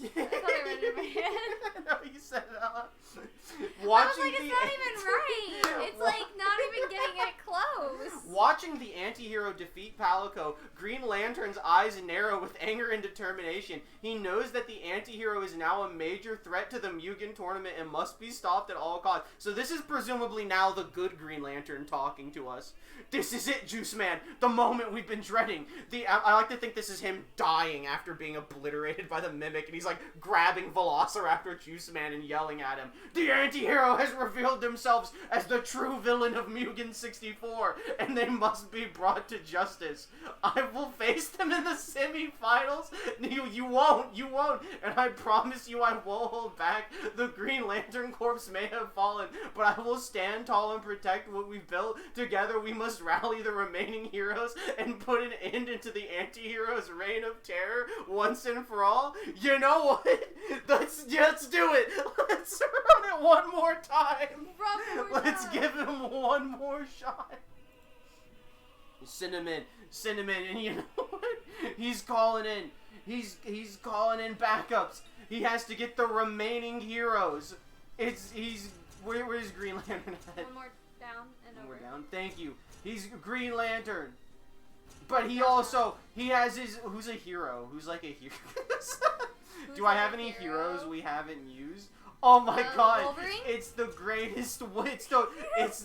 I thought I read it in my head. No, you said it out loud. I was like, it's not even right. It's like not even getting it close. Watching the anti-hero defeat Palico, Green Lantern's eyes narrow with anger and determination. He knows that the anti-hero is now a major threat to the M.U.G.E.N tournament and must be stopped at all costs. So this is presumably now the good Green Lantern talking to us. This is it, Juice Man. The moment we've been dreading. I like to think this is him dying after being obliterated by the Mimic, and he's like grabbing Velociraptor Juice Man and yelling at him. The anti-hero has revealed themselves as the true villain of M.U.G.E.N 64, and they must be brought to justice. I will face them in the semi-finals. You won't, and I promise you I won't hold back. The Green Lantern Corps may have fallen, but I will stand tall and protect what we've built. Together we must rally the remaining heroes and put an end into the anti-hero's reign of terror once and for all. You know what? Let's do it. Let's run it one more time. Let's give him one more shot. Cinnamon, and you know what? He's calling in. He's calling in backups. He has to get the remaining heroes. Where's Green Lantern at? One more down and over. One more down. Thank you. He's Green Lantern. But he has his, who's a hero? Who's like a hero? Do I have any heroes we haven't used? Oh my god. Wolverine? It's the greatest, it's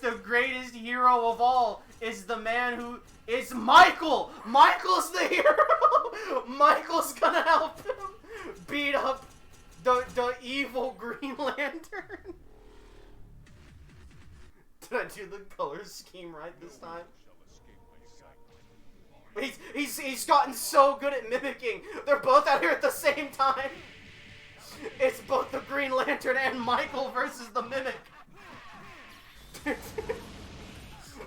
the greatest hero of all. It's the man who, it's Michael! Michael's the hero! Michael's gonna help him beat up the evil Green Lantern. Did I do the color scheme right this time? He's gotten so good at mimicking. They're both out here at the same time. It's both the Green Lantern and Michael versus the Mimic.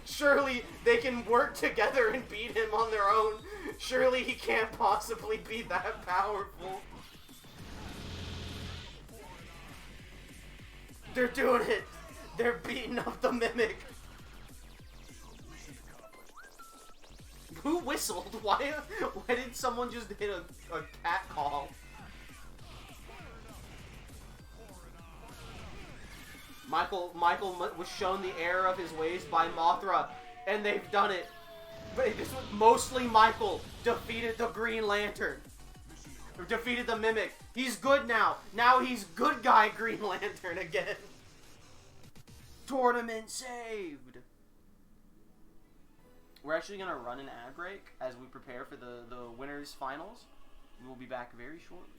Surely they can work together and beat him on their own. Surely he can't possibly be that powerful. They're doing it. They're beating up the Mimic. Who whistled? Why did someone just hit a cat call? Michael was shown the error of his ways by Mothra, and they've done it. But this was mostly Michael defeated the Green Lantern. Defeated the Mimic. He's good now. Now he's good guy Green Lantern again. Tournament saved. We're actually going to run an ad break as we prepare for the winners finals. We will be back very shortly.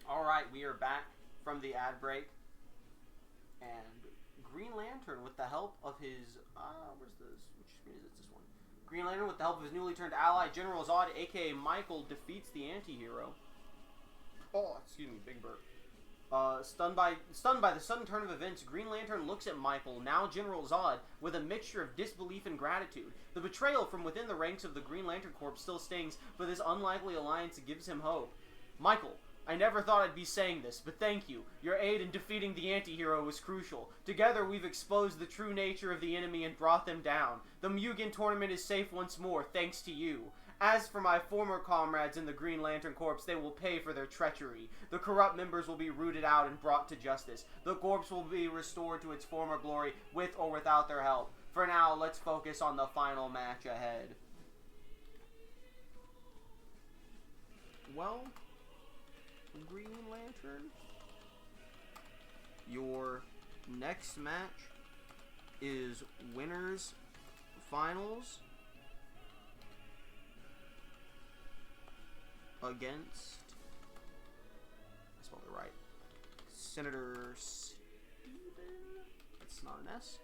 Alright, we are back from the ad break. And Green Lantern, with the help of his... where's this? Which screen is it? This one. Green Lantern, with the help of his newly turned ally, General Zod, a.k.a. Michael, defeats the anti-hero. Oh, excuse me, big burp. Stunned by the sudden turn of events, Green Lantern looks at Michael, now General Zod, with a mixture of disbelief and gratitude. The betrayal from within the ranks of the Green Lantern Corps still stings, but this unlikely alliance gives him hope. Michael, I never thought I'd be saying this, but thank you. Your aid in defeating the anti-hero was crucial. Together, we've exposed the true nature of the enemy and brought them down. The M.U.G.E.N tournament is safe once more, thanks to you. As for my former comrades in the Green Lantern Corps, they will pay for their treachery. The corrupt members will be rooted out and brought to justice. The Corps will be restored to its former glory, with or without their help. For now, let's focus on the final match ahead. Well... Green Lantern, your next match is winners finals against, I spelled it right, Senator Stephen, it's not an S,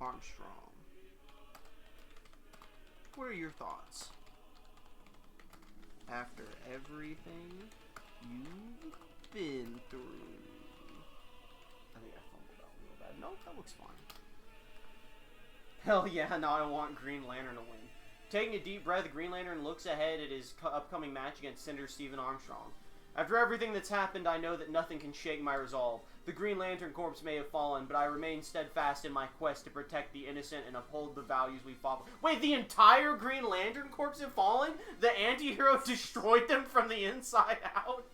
Armstrong. What are your thoughts? After everything you've been through. I think I fumbled out a little bad. Nope, that looks fine. Hell yeah, now I want Green Lantern to win. Taking a deep breath, Green Lantern looks ahead at his upcoming match against Senator Stephen Armstrong. After everything that's happened, I know that nothing can shake my resolve. The Green Lantern Corps may have fallen, but I remain steadfast in my quest to protect the innocent and uphold the values we fought for. Wait, the entire Green Lantern Corps have fallen? The anti-hero destroyed them from the inside out?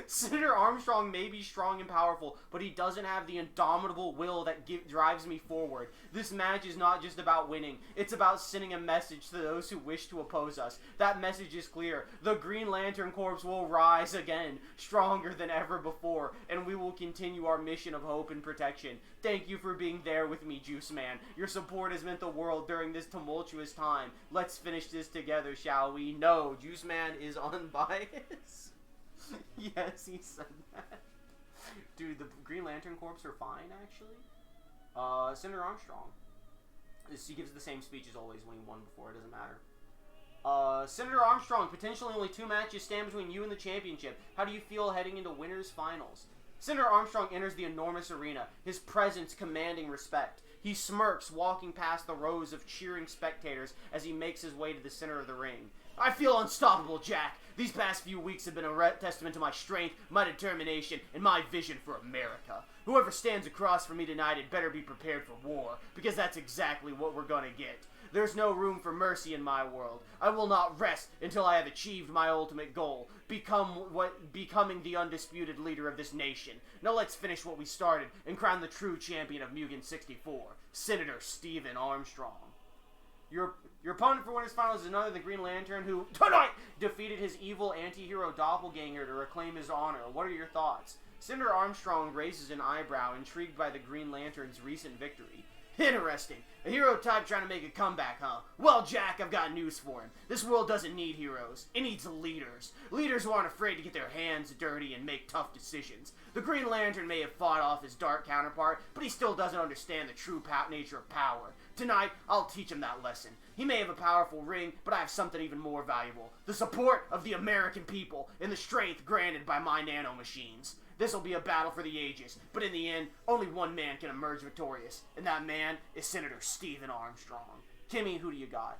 Senator Armstrong may be strong and powerful, but he doesn't have the indomitable will that drives me forward. This match is not just about winning. It's about sending a message to those who wish to oppose us. That message is clear. The Green Lantern Corps will rise again, stronger than ever before, and we will continue our mission of hope and protection. Thank you for being there with me, Juice Man. Your support has meant the world during this tumultuous time. Let's finish this together, shall we? No, Juice Man is unbiased. Yes, he said that. Dude, the Green Lantern Corps are fine, actually. Senator Armstrong. He gives the same speech as always when he won before, it doesn't matter. Senator Armstrong, potentially only 2 matches stand between you and the championship. How do you feel heading into winners finals? Senator Armstrong enters the enormous arena, his presence commanding respect. He smirks, walking past the rows of cheering spectators as he makes his way to the center of the ring. I feel unstoppable, Jack. These past few weeks have been a testament to my strength, my determination, and my vision for America. Whoever stands across from me tonight had better be prepared for war, because that's exactly what we're gonna get. There's no room for mercy in my world. I will not rest until I have achieved my ultimate goal, becoming the undisputed leader of this nation. Now let's finish what we started and crown the true champion of M.U.G.E.N 64, Senator Stephen Armstrong. Your opponent for winners finals is none other than Green Lantern, who tonight defeated his evil anti-hero doppelganger to reclaim his honor. What are your thoughts? Senator Armstrong raises an eyebrow, intrigued by the Green Lantern's recent victory. Interesting. A hero type trying to make a comeback, huh? Well, Jack, I've got news for him. This world doesn't need heroes. It needs leaders. Leaders who aren't afraid to get their hands dirty and make tough decisions. The Green Lantern may have fought off his dark counterpart, but he still doesn't understand the true nature of power. Tonight, I'll teach him that lesson. He may have a powerful ring, but I have something even more valuable. The support of the American people and the strength granted by my nanomachines. This will be a battle for the ages, but in the end, only one man can emerge victorious, and that man is Senator Stephen Armstrong. Kimmy, who do you got?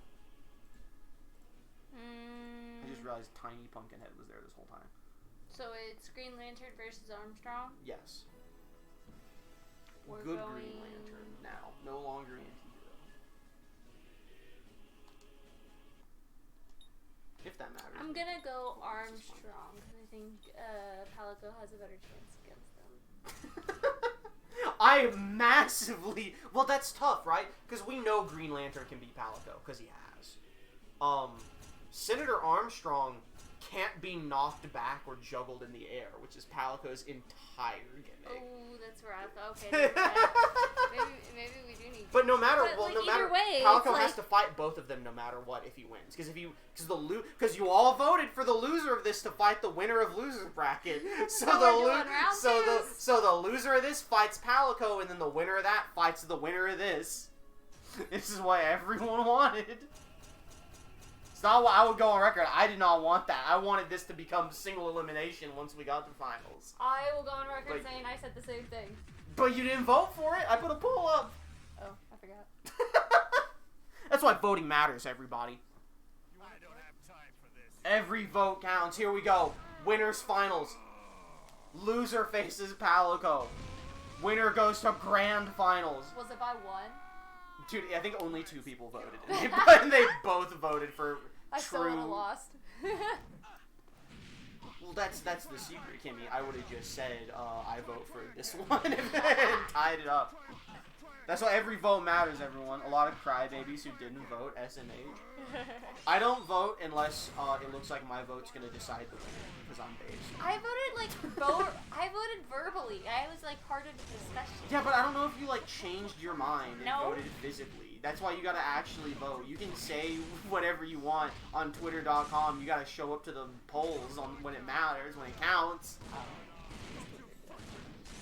I just realized Tiny Pumpkinhead was there this whole time. So it's Green Lantern versus Armstrong? Yes. We're Good going... Green Lantern now, no longer anti-hero. If that matters. I'm gonna go Armstrong, because I think Palico has a better chance against them. I massively... Well, that's tough, right? Because we know Green Lantern can beat Palico, because he has. Senator Armstrong can't be knocked back or juggled in the air, which is Palico's entire gimmick. Oh, that's rough. Okay. Maybe we do need. But no matter, But, well, like, no matter, either way, Palico it's has like- to fight both of them no matter what if he wins. Because you all voted for the loser of this to fight the winner of loser's bracket. So So we're doing round twos. so the loser of this fights Palico, and then the winner of that fights the winner of this. This is what everyone wanted. It's not what I would go on record. I did not want that. I wanted this to become single elimination once we got to finals. I will go on record But- saying I said the same thing. But you didn't vote for it. I put a poll up. Oh, I forgot. That's why voting matters, everybody. I don't have time for this. Every vote counts. Here we go. Winners finals. Loser faces Palico. Winner goes to grand finals. Was it by one? Dude, I think only 2 people voted. And they both voted for I still would have true. lost. Well, that's the secret, Kimmy. I would have just said, I vote for this one and tied it up. That's why every vote matters, everyone. A lot of crybabies who didn't vote, SMH. I don't vote unless it looks like my vote's gonna decide the winner, because I'm based. I voted verbally. I was like part of the discussion. Yeah, but I don't know if you like changed your mind and No. voted physically. That's why you gotta actually vote. You can say whatever you want on Twitter.com. You gotta show up to the polls on when it matters, when it counts.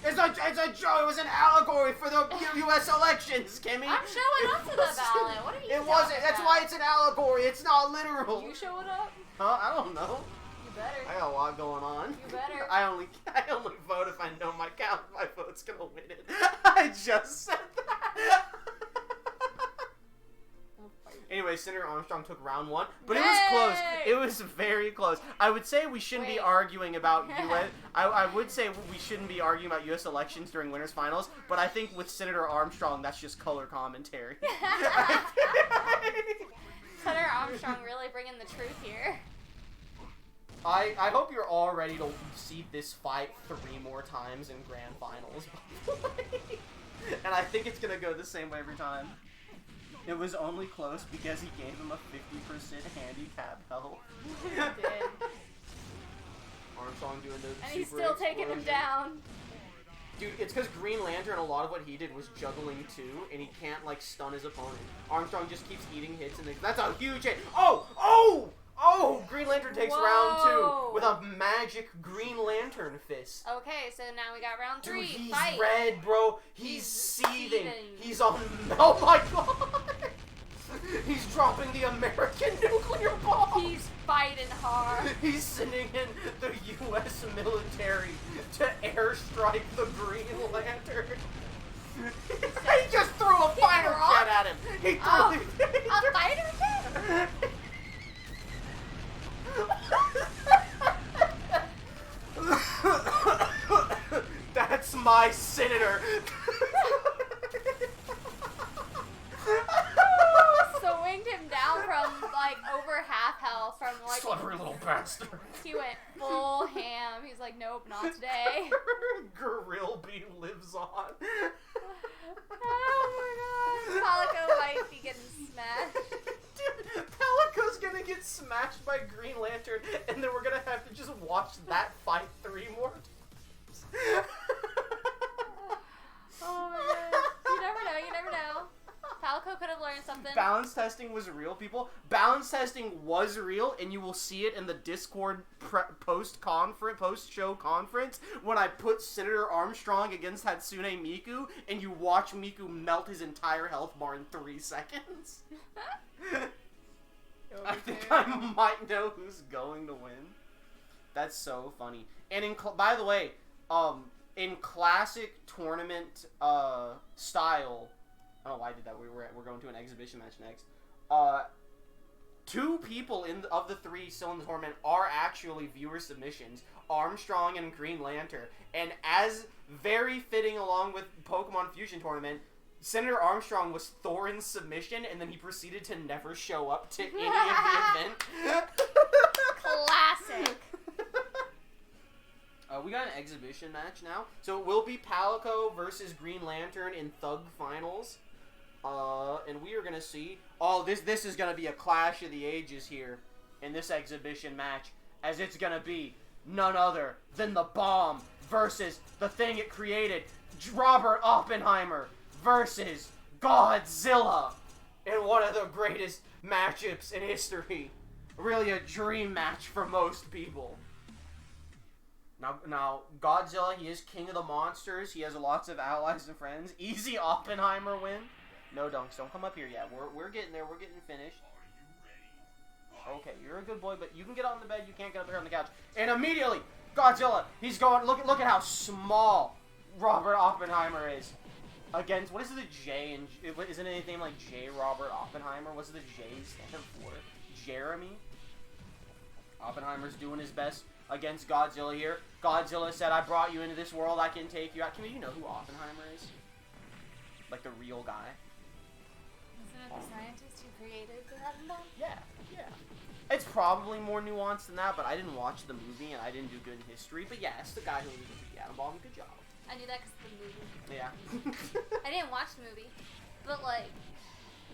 It's a joke. It was an allegory for the U.S. elections, Kimmy. I'm showing up to the ballot. What are you It wasn't. talking That's about? why it's an allegory. It's not literal. You showing up? Huh? I don't know. You better. I got a lot going on. You better. I only vote if I know my vote's gonna win it. I just said that. Anyway, Senator Armstrong took round 1, but it was close. Yay! It was very close. I would say we shouldn't be Wait. arguing about U.S. I would say we shouldn't be arguing about U.S. elections during winners finals, but I think with Senator Armstrong, that's just color commentary. Senator Armstrong really bringing the truth here. I hope you're all ready to see this fight 3 more times in grand finals. And I think it's gonna go the same way every time. It was only close because he gave him a 50% handicap help. He did. Armstrong doing the And he's super still taking him explosion. down. Dude, it's because Green Lantern, a lot of what he did was juggling too, and he can't like stun his opponent. Armstrong just keeps eating hits, and that's a huge hit. Oh! Green Lantern takes round 2 with a magic Green Lantern fist. Okay, so now we got round 3. Dude, he's Fight. red, bro. He's He's seething. seething. He's on. Oh my god! He's dropping the American nuclear bomb. He's fighting hard. He's sending in the U.S. military to airstrike the Green Lantern. He just threw a fighter threw jet at him. He threw A fighter jet? That's my senator. Swinged him down from like over half health from like Slippery little bastard. he went full ham. He's like, nope, not today. Grill Bee lives on. Oh my god. Palico might be getting smashed. Dude, Palico's gonna get smashed by Green Lantern, and then we're gonna have to just watch that fight 3 more times. Oh my god. You never know, you never know. Palico could have learned something. Balance testing was real, people. Balance testing was real, and you will see it in the Discord post-show conference when I put Senator Armstrong against Hatsune Miku, and you watch Miku melt his entire health bar in 3 seconds. I think I might know who's going to win. That's so funny. And by the way, in classic tournament style. I don't know why I did that. We're going to an exhibition match next. 2 people of the 3 still in the tournament are actually viewer submissions: Armstrong and Green Lantern. And as very fitting along with Pokemon Fusion Tournament, Senator Armstrong was Thorin's submission, and then he proceeded to never show up to any of the event. Classic. We got an exhibition match now. So it will be Palico versus Green Lantern in Thug Finals. And we are going to see... Oh, this is going to be a clash of the ages here in this exhibition match, as it's going to be none other than the Bomb versus the thing it created, Robert Oppenheimer, versus Godzilla in one of the greatest matchups in history. Really a dream match for most people. Now, Godzilla, he is king of the monsters. He has lots of allies and friends. Easy Oppenheimer win. No dunks. Don't come up here yet. We're getting there. We're getting finished. Okay, you're a good boy, but you can get on the bed. You can't get up here on the couch. And immediately, Godzilla, he's going. Look at how small Robert Oppenheimer is. Against, what is the J in, isn't it anything like J. Robert Oppenheimer? What's the J stand for? Jeremy? Oppenheimer's doing his best against Godzilla here. Godzilla said, I brought you into this world, I can take you out. Can you know who Oppenheimer is? Like the real guy? Isn't it the scientist who created the atom bomb? Yeah. It's probably more nuanced than that, but I didn't watch the movie and I didn't do good in history. But yeah, it's the guy who invented the atom bomb. Good job. I knew that because of the movie. Yeah. I didn't watch the movie, but like,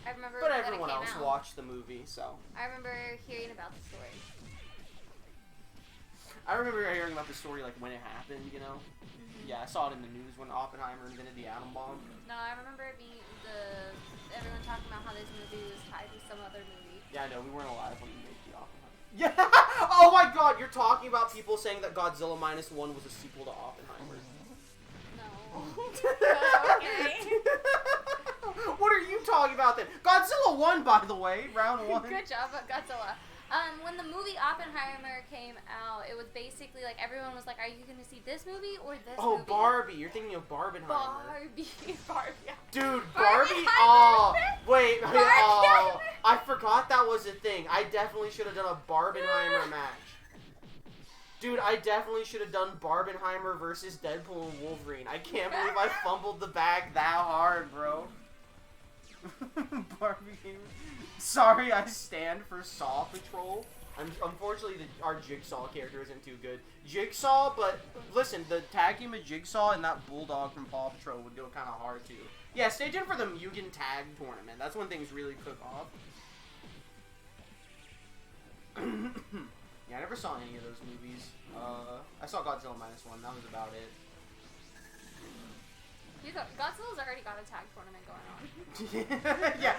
I remember But that everyone it came else out. watched the movie, so. I remember hearing about the story. I remember hearing about the story like when it happened, you know? Yeah, I saw it in the news when Oppenheimer invented the atom bomb. No, I remember it being everyone talking about how this movie was tied to some other movie. Yeah, I know, we weren't alive when he made the Oppenheimer. Yeah! Oh my god, you're talking about people saying that Godzilla Minus One was a sequel to Oppenheimer. No. Okay. What are you talking about then? Godzilla won, by the way, round one. Good job, Godzilla. When the movie Oppenheimer came out, it was basically like everyone was like, "Are you going to see this movie or this movie?" Oh, Barbie. You're thinking of Barbenheimer. Barbie. Dude, Barbie. Barbenheimer? Oh, wait. Oh, Barbenheimer? I forgot that was a thing. I definitely should have done a Barbenheimer match. Dude, I definitely should have done Barbenheimer versus Deadpool and Wolverine. I can't believe I fumbled the bag that hard, bro. Barbie. Sorry, I stand for Saw Patrol. Unfortunately, our Jigsaw character isn't too good. Jigsaw, but listen, the tag team of Jigsaw and that Bulldog from Paw Patrol would go kind of hard too. Yeah, stay tuned for the M.U.G.E.N tag tournament. That's when things really cook off. Yeah, I never saw any of those movies. I saw Godzilla Minus One. That was about it. Godzilla's already got a tag tournament going on. Yeah.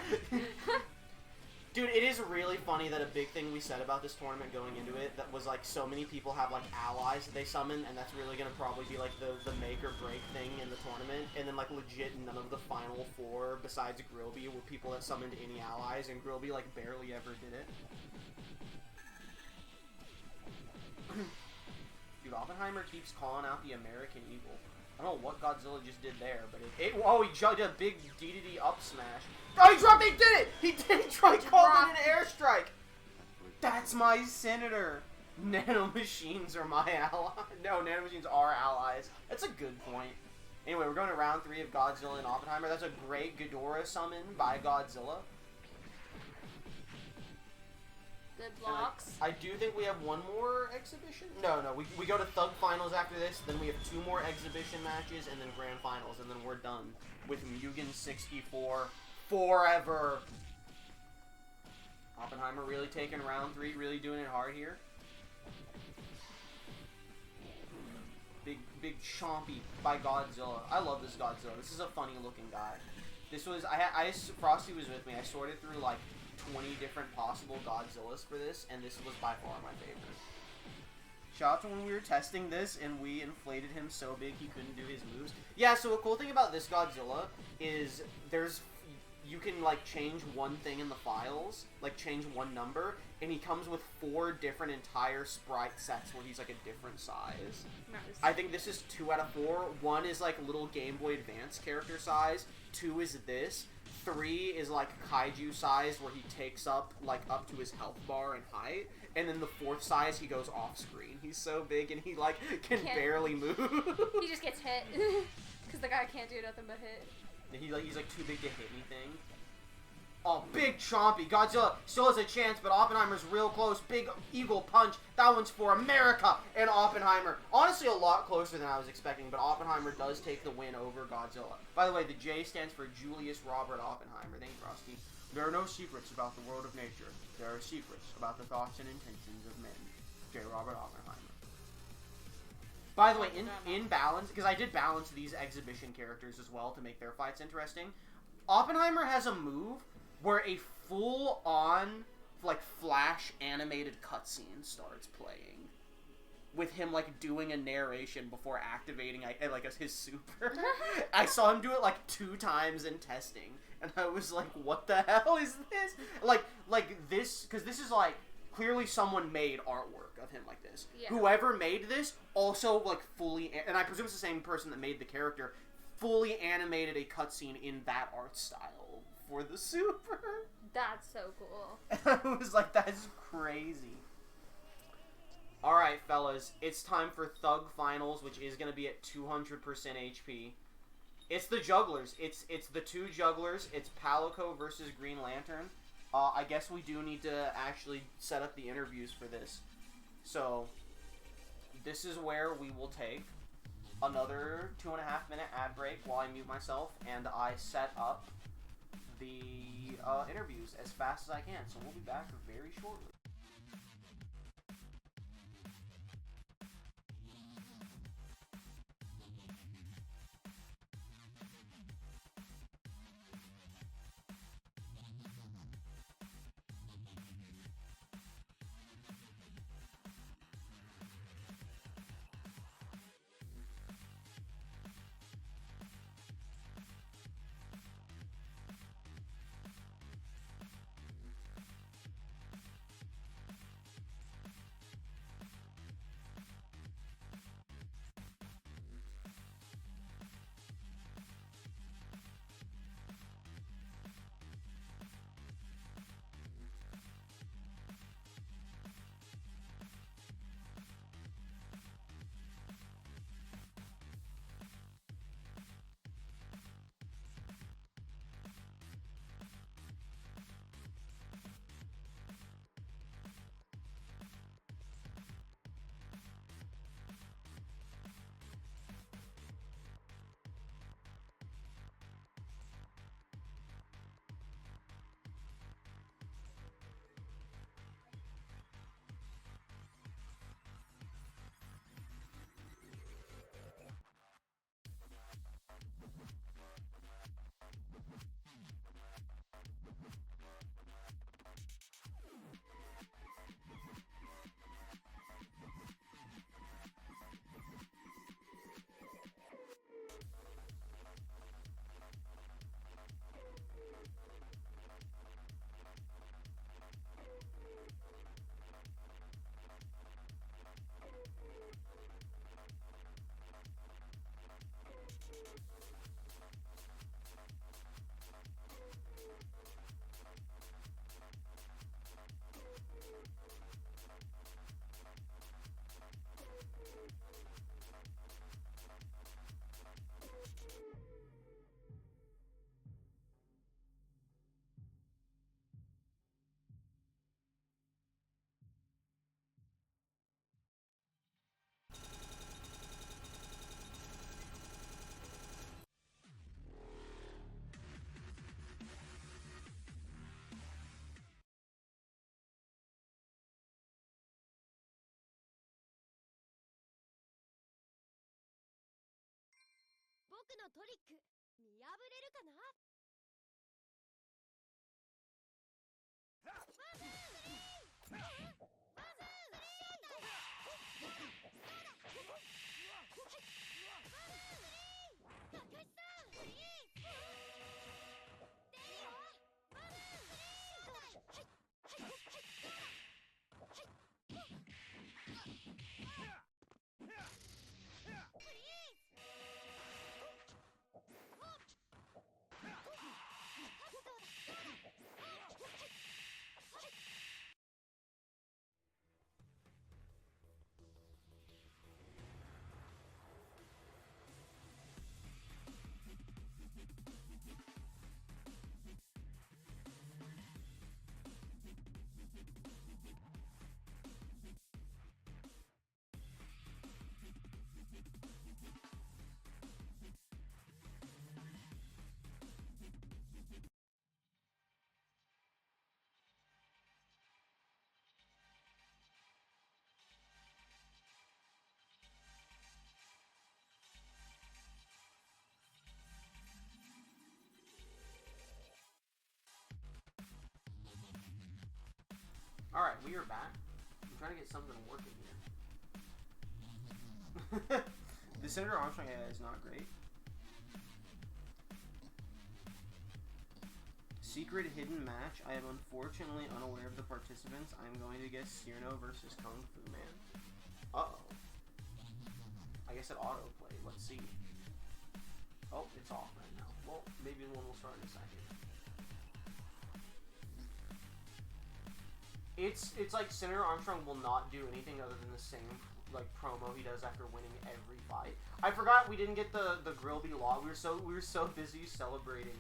Dude, it is really funny that a big thing we said about this tournament going into it that was like so many people have like allies that they summon, and that's really gonna probably be like the make or break thing in the tournament. And then like legit none of the final four besides Grilby were people that summoned any allies, and Grilby like barely ever did it. Dude, Oppenheimer keeps calling out the American Eagle. I don't know what Godzilla just did there, but oh, he did a big DDD up smash. Oh, he dropped it! He did it! He did it! He called it an airstrike! That's my senator! Nanomachines are my ally. No, nanomachines are allies. That's a good point. Anyway, we're going to round 3 of Godzilla and Oppenheimer. That's a great Ghidorah summon by Godzilla. Good blocks. I do think we have one more exhibition. No, we go to Thug Finals after this, then we have 2 more exhibition matches, and then Grand Finals, and then we're done with M.U.G.E.N 64 forever. Oppenheimer really taking round 3, really doing it hard here. Big chompy by Godzilla. I love this Godzilla. This is a funny looking guy. This was, Frosty was with me. I sorted through like 20 different possible Godzillas for this, and this was by far my favorite. Shout out to when we were testing this and we inflated him so big he couldn't do his moves. Yeah, so a cool thing about this Godzilla is you can like change one thing in the files, like change one number, and he comes with 4 different entire sprite sets where he's like a different size. Nice. I think this is 2 out of 4. 1 is like little Game Boy Advance character size. 2 is this. 3 is like kaiju size where he takes up like up to his health bar and height, and then the 4th size he goes off screen. He's so big and he like can barely move. He just gets hit because the guy can't do nothing but hit. He's like too big to hit anything. Oh, big chompy. Godzilla still has a chance, but Oppenheimer's real close. Big eagle punch. That one's for America and Oppenheimer. Honestly, a lot closer than I was expecting, but Oppenheimer does take the win over Godzilla. By the way, the J stands for Julius Robert Oppenheimer. Thanks, Frosty. There are no secrets about the world of nature. There are secrets about the thoughts and intentions of men. J. Robert Oppenheimer. By the way, in balance, because I did balance these exhibition characters as well to make their fights interesting, Oppenheimer has a move where a full-on, like, flash animated cutscene starts playing. With him, like, doing a narration before activating, like, his super. I saw him do it, like, 2 times in testing. And I was like, what the hell is this? Like this, because this is, like, clearly someone made artwork of him like this. Yeah. Whoever made this also, like, fully, and I presume it's the same person that made the character, fully animated a cutscene in that art style for the super. That's so cool. And I was like, that is crazy. Alright, fellas, it's time for Thug Finals, which is going to be at 200% HP. It's the jugglers. It's the 2 jugglers. It's Palico versus Green Lantern. I guess we do need to actually set up the interviews for this. So, this is where we will take another 2.5-minute ad break while I mute myself, and I set up the interviews as fast as I can. So we'll be back very shortly. Alright, we are back. I'm trying to get something working here. The Senator Armstrong AI is not great. Secret hidden match. I am unfortunately unaware of the participants. I'm going to guess Cyrano versus Kung Fu Man. Uh-oh. I guess it autoplayed. Let's see. Oh, it's off right now. Well, maybe one will start in a second. It's like Senator Armstrong will not do anything other than the same like promo he does after winning every fight. I forgot we didn't get the Grilby law. We were so busy celebrating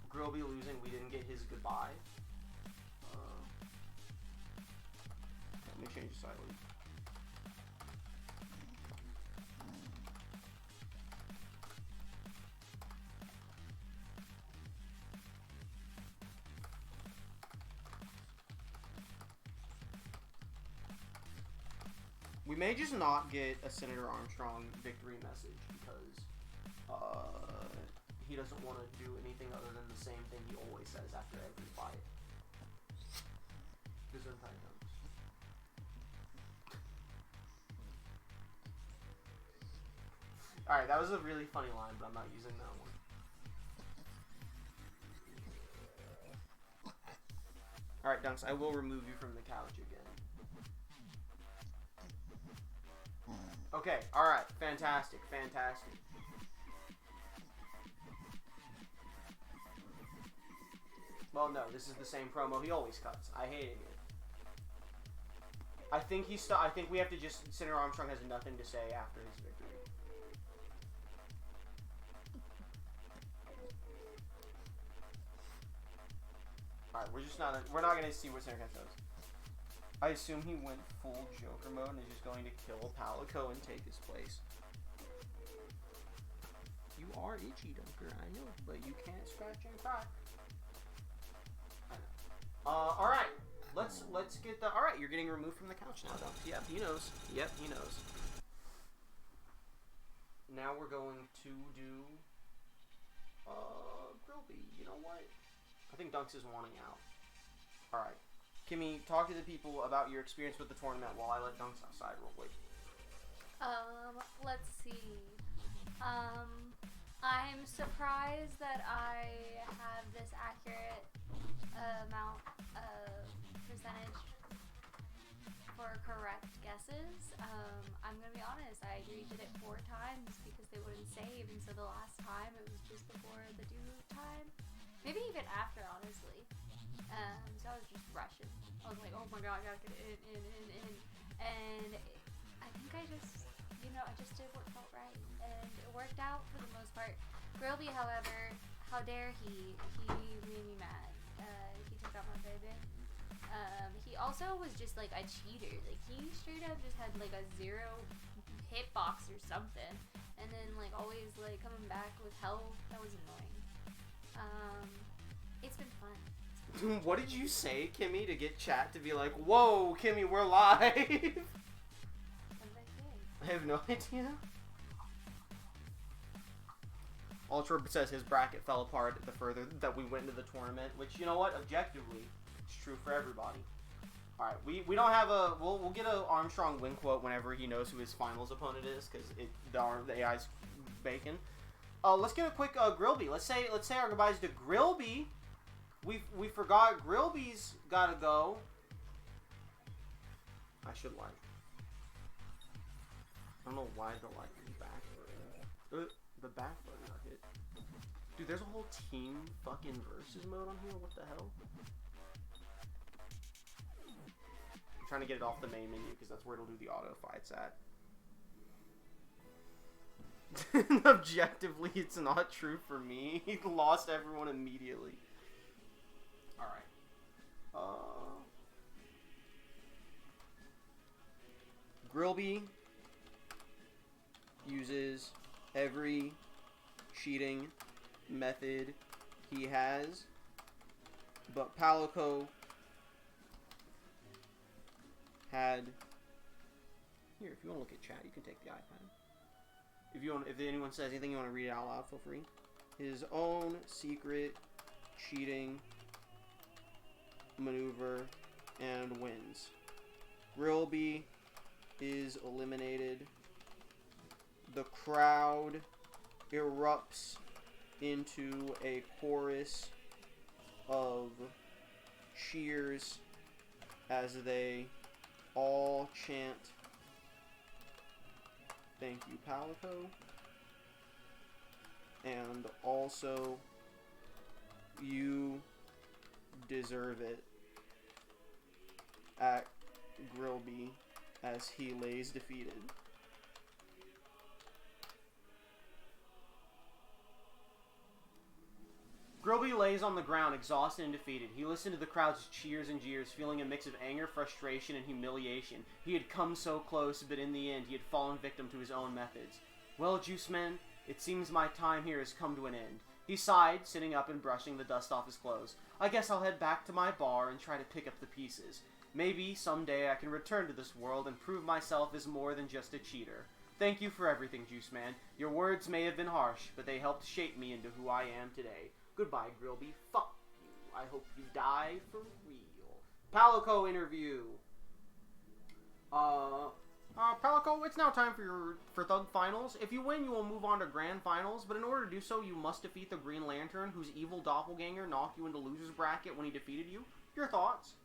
Grilby losing, we didn't get his goodbye. Let me change the side lead. We may just not get a Senator Armstrong victory message because he doesn't want to do anything other than the same thing he always says after every fight. Gesundheit comes. Alright, that was a really funny line, but I'm not using that one. Alright, Dunks, I will remove you from the couch again. Okay, alright, fantastic, fantastic. Well, no, this is the same promo he always cuts. I hated it. I think I think we have to just... Senator Armstrong has nothing to say after his victory. Alright, we're not gonna see what Senator Kent does. I assume he went full Joker mode and is just going to kill Palico and take his place. You are itchy, Dunker, I know, but you can't scratch and crack. I know. Alright. Let's get the... Alright, you're getting removed from the couch now, Dunk. Yep, he knows. Yep, he knows. Now we're going to do... Grilby. You know what? I think Dunks is wanting out. Alright. Kimmy, talk to the people about your experience with the tournament while I let Dunks outside real quick. Let's see. I'm surprised that I have this accurate amount of percentage for correct guesses. I'm gonna be honest, I redid it 4 times because they wouldn't save, and so the last time it was just before the due time. Maybe even after, honestly. So I was just rushing. I was like, oh my god, I gotta get it in. And I think I just, I just did what felt right. And it worked out for the most part. Grilby, however, how dare he made me mad. He took out my baby. He also was just like a cheater. Like, he straight up just had like a 0 hitbox or something. And then like always like coming back with health. That was annoying. It's been fun. What did you say, Kimmy, to get chat to be like, whoa, Kimmy, we're live? What did I say? I have no idea. Ultra says his bracket fell apart the further that we went into the tournament, which, you know what, objectively, it's true for everybody. Alright, we don't have a... We'll get a Armstrong win quote whenever he knows who his finals opponent is, because the AI's bacon. Let's get a quick Grilby. Let's say our goodbyes to Grilby. We forgot Grilby's gotta go. I should like. I don't know why the like back button. The back button got hit. Dude, there's a whole team fucking versus mode on here. What the hell? I'm trying to get it off the main menu because that's where it'll do the auto fights at. Objectively, it's not true for me. He lost everyone immediately. Alright. Grilby uses every cheating method he has, but Palico had... Here, if you want to look at chat, you can take the iPad. If anyone says anything you want to read it out loud, feel free. His own secret cheating maneuver and wins. Grilby is eliminated. The crowd erupts into a chorus of cheers as they all chant, "Thank you, Palico," and also, "You deserve it," at Grilby as he lays defeated. Grilby lays on the ground, exhausted and defeated. He listened to the crowd's cheers and jeers, feeling a mix of anger, frustration, and humiliation. He had come so close, but in the end, he had fallen victim to his own methods. "Well, Juice-Man, it seems my time here has come to an end." He sighed, sitting up and brushing the dust off his clothes. "I guess I'll head back to my bar and try to pick up the pieces. Maybe someday I can return to this world and prove myself as more than just a cheater. Thank you for everything, Juice-Man. Your words may have been harsh, but they helped shape me into who I am today. Goodbye, Grilby. Fuck you. I hope you die for real." Palico interview. Palico, it's now time for Thug Finals. If you win, you will move on to Grand Finals, but in order to do so, you must defeat the Green Lantern, whose evil doppelganger knocked you into loser's bracket when he defeated you. Your thoughts?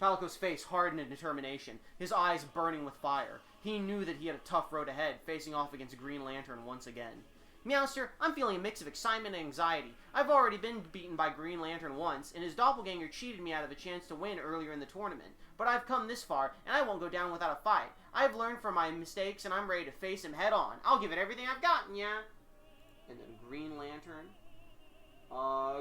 Palico's face hardened in determination, his eyes burning with fire. He knew that he had a tough road ahead, facing off against Green Lantern once again. "Meowster, I'm feeling a mix of excitement and anxiety. I've already been beaten by Green Lantern once, and his doppelganger cheated me out of a chance to win earlier in the tournament. But I've come this far, and I won't go down without a fight. I've learned from my mistakes, and I'm ready to face him head on. I'll give it everything I've got, yeah." And then Green Lantern.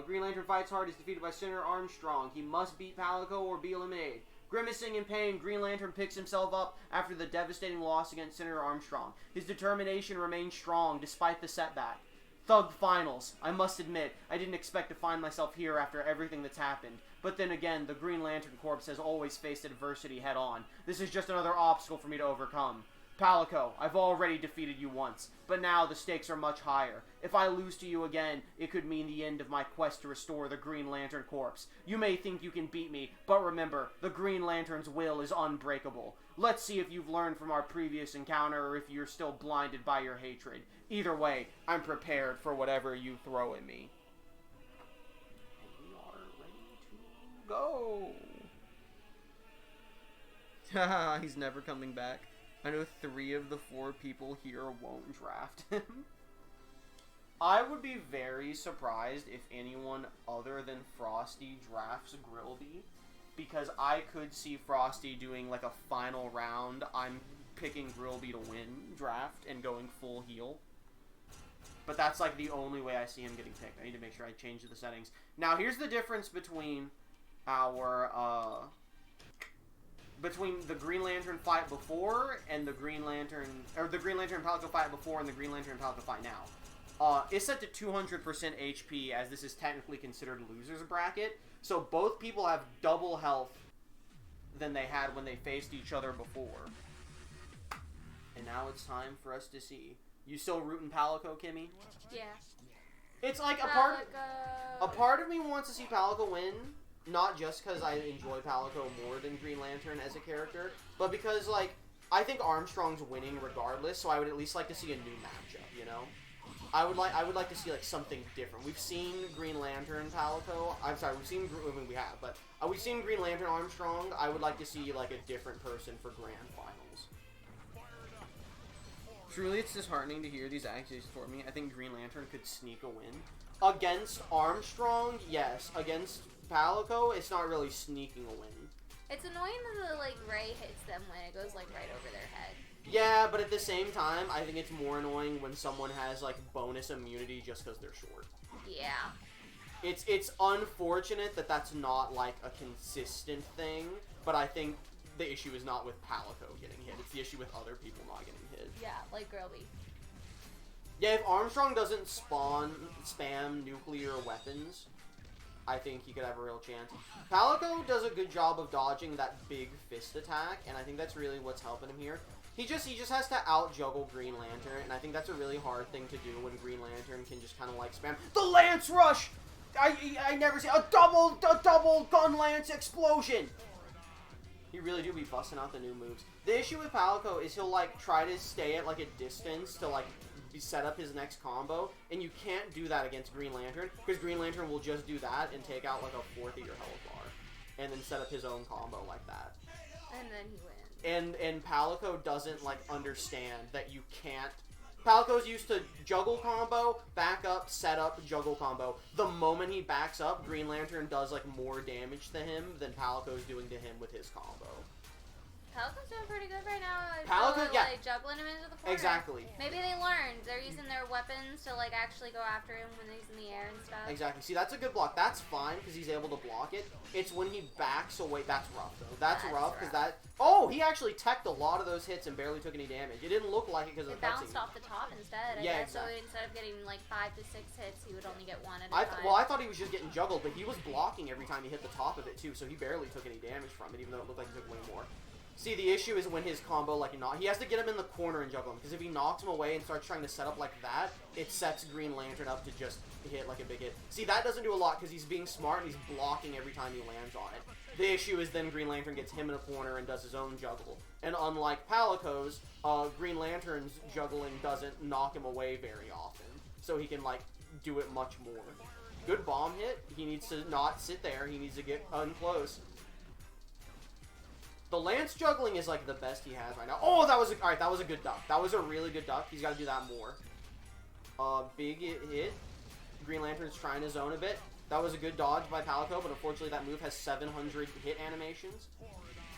Green Lantern fights hard, is defeated by Senator Armstrong. He must beat Palico or be eliminated. Grimacing in pain, Green Lantern picks himself up after the devastating loss against Senator Armstrong. His determination remains strong despite the setback. Thug Finals. I must admit, I didn't expect to find myself here after everything that's happened. But then again, the Green Lantern Corps has always faced adversity head on. This is just another obstacle for me to overcome. Palico, I've already defeated you once, but now the stakes are much higher. If I lose to you again, it could mean the end of my quest to restore the Green Lantern Corps. You may think you can beat me, but remember, the Green Lantern's will is unbreakable. Let's see if you've learned from our previous encounter or if you're still blinded by your hatred. Either way, I'm prepared for whatever you throw at me. And we are ready to go. Haha, he's never coming back. I know 3 of the 4 people here won't draft him. I would be very surprised if anyone other than Frosty drafts Grilby, because I could see Frosty doing like a final round, I'm picking Grilby to win draft and going full heal. But that's like the only way I see him getting picked. I need to make sure I change the settings. Now here's the difference between our between the Green Lantern fight before and the Green Lantern, or the Green Lantern and Palico fight before and the Green Lantern and Palico fight now. It's set to 200% HP, as this is technically considered loser's bracket, so both people have double health than they had when they faced each other before. And now it's time for us to see. You still rooting Palico, Kimmy? Yeah. It's like a part of me wants to see Palico win. Not just because I enjoy Palico more than Green Lantern as a character, but because, like, I think Armstrong's winning regardless, so I would at least like to see a new matchup, you know? I would like to see, like, something different. We've seen Green Lantern Palico. I'm sorry, we've seen Green Lantern Armstrong. I would like to see, like, a different person for Grand Finals. Truly, it's disheartening to hear these accusations toward me. I think Green Lantern could sneak a win. Against Armstrong, yes. Against Palico, it's not really sneaking a win. It's annoying that the, like, ray hits them when it goes, like, right over their head. Yeah, but at the same time, I think it's more annoying when someone has, like, bonus immunity just because they're short. Yeah. It's unfortunate that that's not, like, a consistent thing, but I think the issue is not with Palico getting hit. It's the issue with other people not getting hit. Yeah, like Grilby. Yeah, if Armstrong doesn't spam nuclear weapons, I think he could have a real chance. Palico does a good job of dodging that big fist attack, and I think that's really what's helping him here. He just has to out-juggle Green Lantern, and I think that's a really hard thing to do when Green Lantern can just kind of, like, spam the Lance Rush! I never see a double gun lance explosion. He really do be busting out the new moves. The issue with Palico is he'll like try to stay at like a distance to like set up his next combo, and you can't do that against Green Lantern because Green Lantern will just do that and take out like a fourth of your health bar, and then set up his own combo like that. And then he wins. And Palico doesn't like understand that you can't. Palico's used to juggle combo, back up, set up, juggle combo. The moment he backs up, Green Lantern does like more damage to him than Palico's doing to him with his combo. Palico's doing pretty good right now. Palico, yeah. Like, juggling him into the corner. Exactly. Maybe they learned. They're using their weapons to, like, actually go after him when he's in the air and stuff. Exactly. See, that's a good block. That's fine, because he's able to block it. It's when he backs away. That's rough, though. That's rough, because that... Oh, he actually teched a lot of those hits and barely took any damage. It didn't look like it because of the bounced off the top instead, I guess. Exactly. So instead of getting, like, 5 to 6 hits, he would only get 1 at a time. Well, I thought he was just getting juggled, but he was blocking every time he hit the top of it, too, so he barely took any damage from it, even though it looked like he took way more. See, the issue is when his combo, like, he has to get him in the corner and juggle him, because if he knocks him away and starts trying to set up like that, it sets Green Lantern up to just hit, like, a big hit. See, that doesn't do a lot, because he's being smart and he's blocking every time he lands on it. The issue is then Green Lantern gets him in a corner and does his own juggle. And unlike Palico's, Green Lantern's juggling doesn't knock him away very often, so he can, like, do it much more. Good bomb hit. He needs to not sit there. He needs to get unclose. The lance juggling is like the best he has right now. Oh, that was alright. That was a good duck. That was a really good duck. He's got to do that more. Big hit. Green Lantern's trying to zone a bit. That was a good dodge by Palico, but unfortunately that move has 700 hit animations.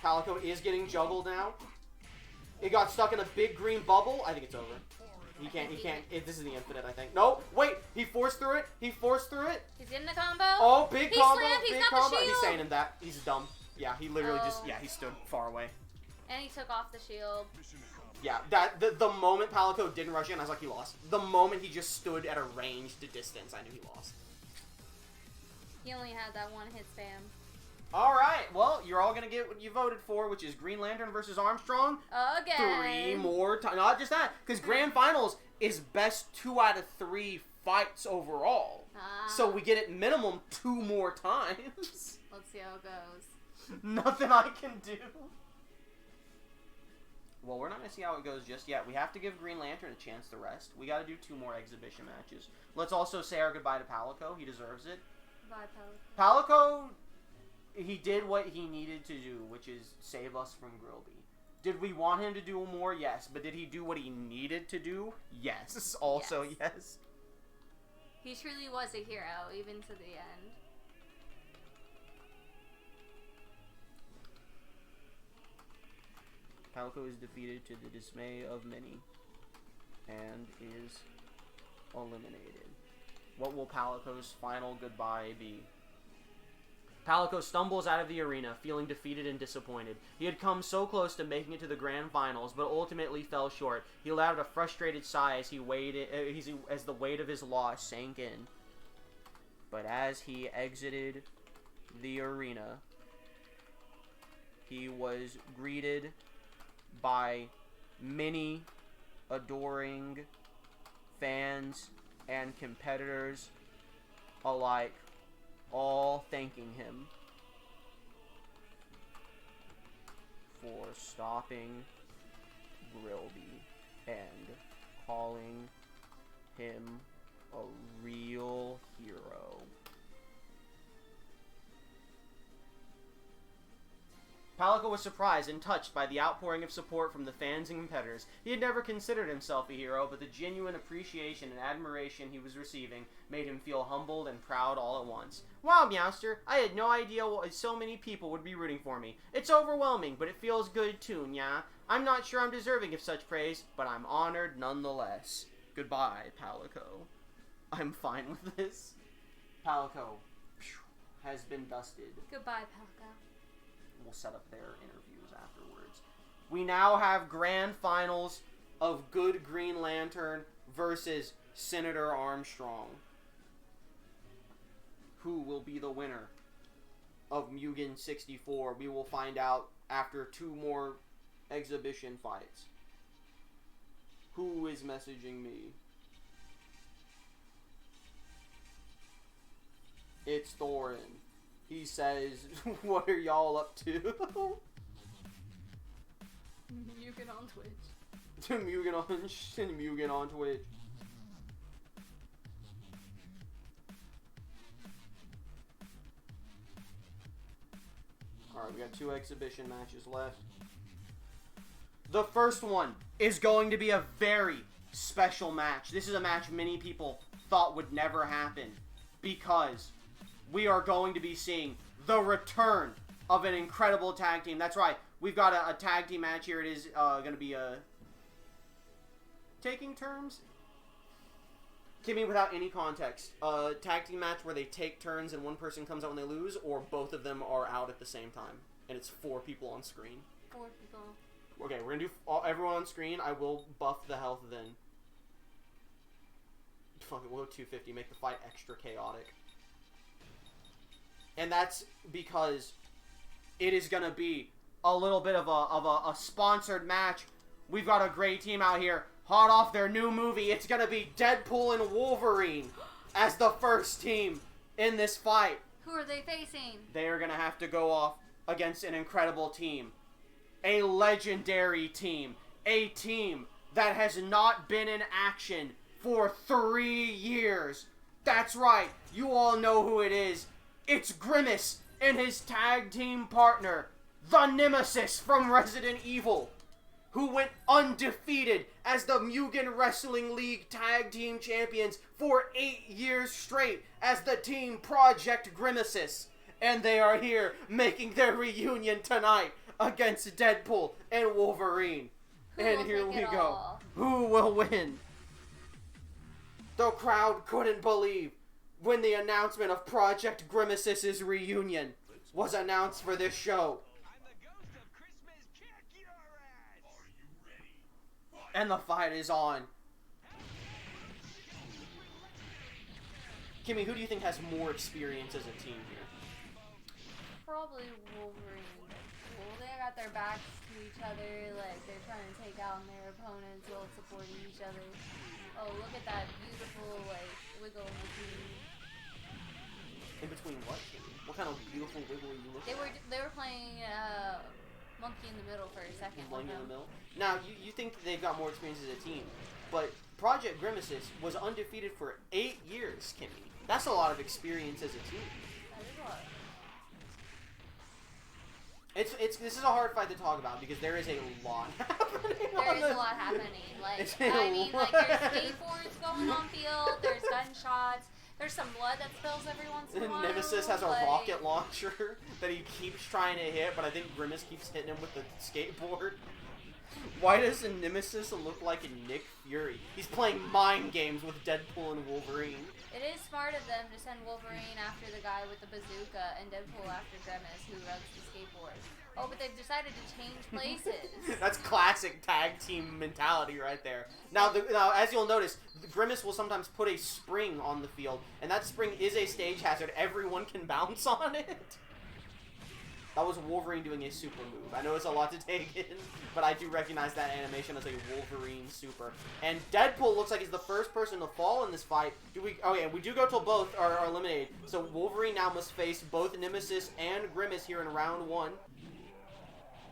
Palico is getting juggled now. It got stuck in a big green bubble. I think it's over. He can't. This is the infinite, I think. No, wait. He forced through it. He forced through it. He's getting the combo. Oh, big combo. Slammed. Big He's got combo. the shield. He's saying in that. He's dumb. Yeah, he literally he stood far away. And he took off the shield. Yeah, the moment Palico didn't rush in, I was like, he lost. The moment he just stood at a ranged distance, I knew he lost. He only had that one hit spam. Alright, well, you're all gonna get what you voted for, which is Green Lantern versus Armstrong. Again. 3 more times. Not just that, because Grand Finals is best 2 out of 3 fights overall. So we get it minimum 2 more times. Let's see how it goes. Nothing I can do. Well, we're not going to see how it goes just yet. We have to give Green Lantern a chance to rest. We got to do 2 more exhibition matches. Let's also say our goodbye to Palico. He deserves it. Bye, Palico. Palico, he did what he needed to do, which is save us from Grilby. Did we want him to do more? Yes. But did he do what he needed to do? Yes. Also, yes. He truly was a hero, even to the end. Palico is defeated to the dismay of many and is eliminated. What will Palico's final goodbye be? Palico stumbles out of the arena, feeling defeated and disappointed. He had come so close to making it to the grand finals, but ultimately fell short. He allowed a frustrated sigh as as the weight of his loss sank in. But as he exited the arena, he was greeted by many adoring fans and competitors alike, all thanking him for stopping Grilby and calling him a real hero. Palico was surprised and touched by the outpouring of support from the fans and competitors. He had never considered himself a hero, but the genuine appreciation and admiration he was receiving made him feel humbled and proud all at once. Wow, Meowster, I had no idea why so many people would be rooting for me. It's overwhelming, but it feels good too, yeah? I'm not sure I'm deserving of such praise, but I'm honored nonetheless. Goodbye, Palico. I'm fine with this. Palico has been dusted. Goodbye, Palico. We'll set up their interviews afterwards. We now have grand finals of Good Green Lantern versus Senator Armstrong. Who will be the winner of M.U.G.E.N 64? We will find out after 2 more exhibition fights. Who is messaging me? gets Thor in. He says, "What are y'all up to?" M.U.G.E.N on Twitch. M.U.G.E.N on Twitch. Alright, we got 2 exhibition matches left. The first one is going to be a very special match. This is a match many people thought would never happen because we are going to be seeing the return of an incredible tag team. That's right. We've got a tag team match here. It is going to be a... Taking turns? Kimmy, without any context. A tag team match where they take turns and one person comes out when they lose, or both of them are out at the same time. And it's 4 people on screen. 4 people. Okay, we're going to do everyone on screen. I will buff the health then. Fuck it, we'll go 250. Make the fight extra chaotic. And that's because it is going to be a little bit of a sponsored match. We've got a great team out here. Hot off their new movie. It's going to be Deadpool and Wolverine as the first team in this fight. Who are they facing? They are going to have to go off against an incredible team. A legendary team. A team that has not been in action for 3 years. That's right. You all know who it is. It's Grimace and his tag team partner, the Nemesis from Resident Evil, who went undefeated as the M.U.G.E.N Wrestling League Tag Team Champions for 8 years straight as the team Project Grimaces. And they are here making their reunion tonight against Deadpool and Wolverine. And here we go. Who will win? The crowd couldn't believe when the announcement of Project Grimaces' reunion was announced for this show. And the fight is on. Kimmy, who do you think has more experience as a team here? Probably Wolverine and Deadpool. They got their backs to each other, like they're trying to take out their opponents while supporting each other. Oh, look at that beautiful, like, wiggle in between. In between what, Kimmy? What kind of beautiful wiggle are you looking at? They were playing Monkey in the Middle for a second. Monkey in the Middle? Now, you think they've got more experience as a team, but Project Grimaces was undefeated for 8 years, Kimmy. That's a lot of experience as a team. That is a lot. This is a hard fight to talk about because there is a lot happening. There is a lot happening. Like, I mean, like, there's skateboards going on field, there's gunshots, there's some blood that spills every once in a while. Nemesis has a like, rocket launcher that he keeps trying to hit, but I think Grimace keeps hitting him with the skateboard. Why does a Nemesis look like a Nick Fury? He's playing mind games with Deadpool and Wolverine. It is smart of them to send Wolverine after the guy with the bazooka and Deadpool after Grimace, who runs the skateboard. Oh, but they've decided to change places. That's classic tag team mentality right there. Now, as you'll notice, Grimace will sometimes put a spring on the field, and that spring is a stage hazard. Everyone can bounce on it. That was Wolverine doing a super move. I know it's a lot to take in, but I do recognize that animation as a Wolverine super. And Deadpool looks like he's the first person to fall in this fight. Okay, we do go till both are eliminated. So Wolverine now must face both Nemesis and Grimace here in round 1.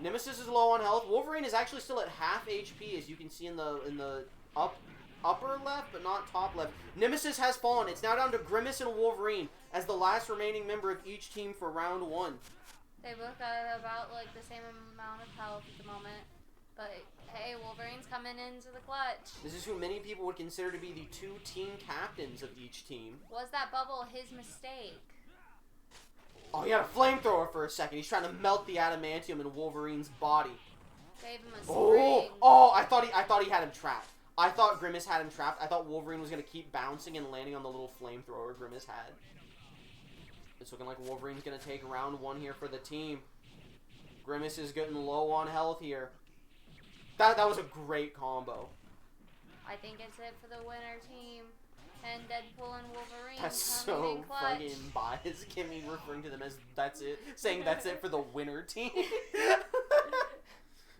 Nemesis is low on health. Wolverine is actually still at half HP, as you can see in the upper left, but not top left. Nemesis has fallen. It's now down to Grimace and Wolverine as the last remaining member of each team for round 1. They both got about, like, the same amount of health at the moment. But, hey, Wolverine's coming into the clutch. This is who many people would consider to be the 2 team captains of each team. Was that bubble his mistake? Oh, he had a flamethrower for a second. He's trying to melt the adamantium in Wolverine's body. Gave him a spring. Oh! I thought he had him trapped. I thought Grimace had him trapped. I thought Wolverine was going to keep bouncing and landing on the little flamethrower Grimace had. It's looking like Wolverine's going to take round 1 here for the team. Grimace is getting low on health here. That was a great combo. I think it's it for the winner team. And Deadpool and Wolverine That's coming in so clutch. fucking biased. Kimmy referring to them as that's it. Saying that's it for the winner team.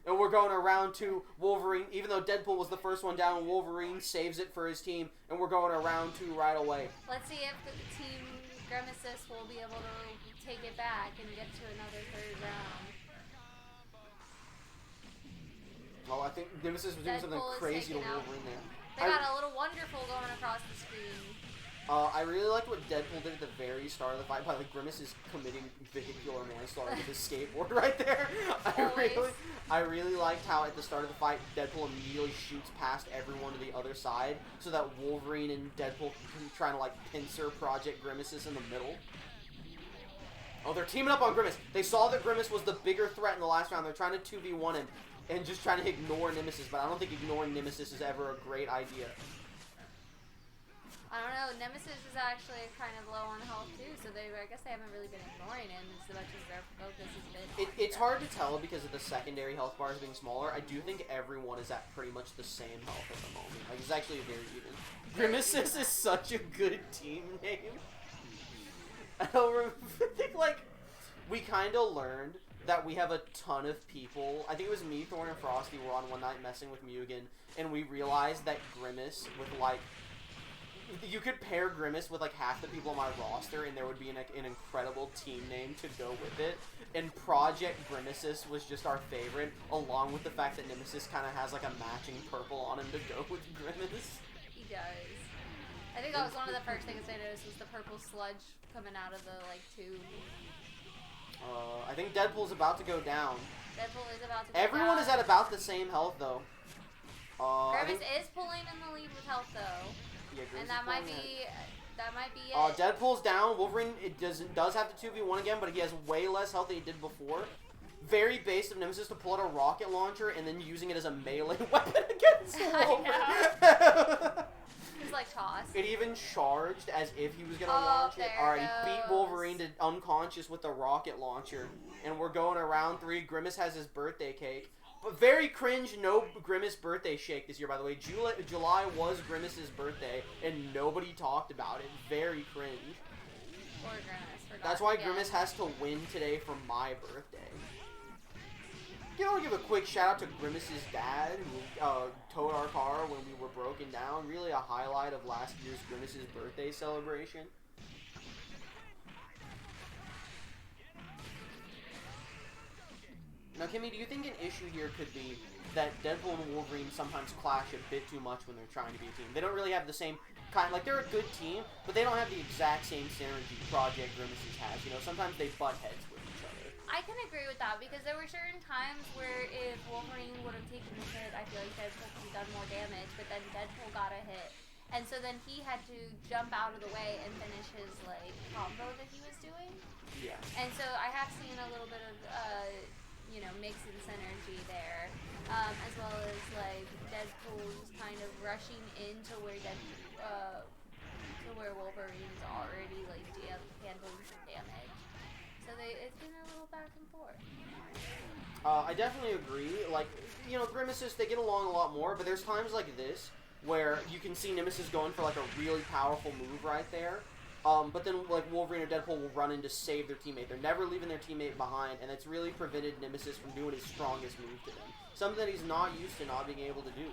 And we're going to round 2. Wolverine, even though Deadpool was the first one down, Wolverine saves it for his team. And we're going to round 2 right away. Let's see if the team Grimaces will be able to take it back and get to another third round. Oh, I think Nemesis was doing something Deadpool is crazy to taken out. Wolverine there. They got a little wonderful going across the screen. I really liked what Deadpool did at the very start of the fight. By the Grimace is committing vehicular manslaughter with his skateboard right there. I really liked how at the start of the fight, Deadpool immediately shoots past everyone to the other side, so that Wolverine and Deadpool can try to like pincer Project Grimaces in the middle. Oh, they're teaming up on Grimace. They saw that Grimace was the bigger threat in the last round. They're trying to 2v1 him and just trying to ignore Nemesis, but I don't think ignoring Nemesis is ever a great idea. I don't know. Nemesis is actually kind of low on health too, so I guess they haven't really been ignoring him as much as their focus has been. It's hard to tell because of the secondary health bars being smaller. I do think everyone is at pretty much the same health at the moment. Like, it's actually very even. Grimaces is such a good team name. I don't think, like, we kind of learned that we have a ton of people. I think it was me, Thorn, and Frosty were on one night messing with M.U.G.E.N, and we realized that Grimace with, like, you could pair Grimace with like half the people on my roster and there would be an incredible team name to go with it. And Project Grimaces was just our favorite, along with the fact that Nemesis kind of has like a matching purple on him to go with Grimace. He does. I think that was one of the first things I noticed was the purple sludge coming out of the like tube. I think Deadpool's about to go down. Deadpool is about to go Everyone down. is at about the same health though. Grimace is pulling in the lead with health though. Yeah, and that might be it. Deadpool's down. Wolverine does have the 2v1 again, but he has way less health than he did before. Very base of Nemesis to pull out a rocket launcher and then using it as a melee weapon against Wolverine. He's like tossed. It even charged as if he was gonna launch it. Alright, he beat Wolverine to unconscious with the rocket launcher. And we're going to round 3. Grimace has his birthday cake. But very cringe, no Grimace birthday shake this year, by the way. July was Grimace's birthday, and nobody talked about it. Very cringe. Poor Grimace. That's why Grimace has to win today for my birthday. You know, give a quick shout out to Grimace's dad, who towed our car when we were broken down. Really a highlight of last year's Grimace's birthday celebration. Now, Kimmy, do you think an issue here could be that Deadpool and Wolverine sometimes clash a bit too much when they're trying to be a team? They don't really have the same kind, like, they're a good team, but they don't have the exact same synergy Project Grimaces has. You know, sometimes they butt heads with each other. I can agree with that, because there were certain times where if Wolverine would have taken a hit, I feel like Deadpool could have done more damage, but then Deadpool got a hit. And so then he had to jump out of the way and finish his, like, combo that he was doing. Yeah. And so I have seen a little bit of, you know, mixing synergy there, as well as like Deadpool's kind of rushing into where Wolverine's already like handling some damage. So it's been a little back and forth. I definitely agree. Like, you know, Grimaces, they get along a lot more, but there's times like this where you can see Nemesis going for like a really powerful move right there. But then, like, Wolverine or Deadpool will run in to save their teammate. They're never leaving their teammate behind, and it's really prevented Nemesis from doing his strongest move to them. Something that he's not used to not being able to do.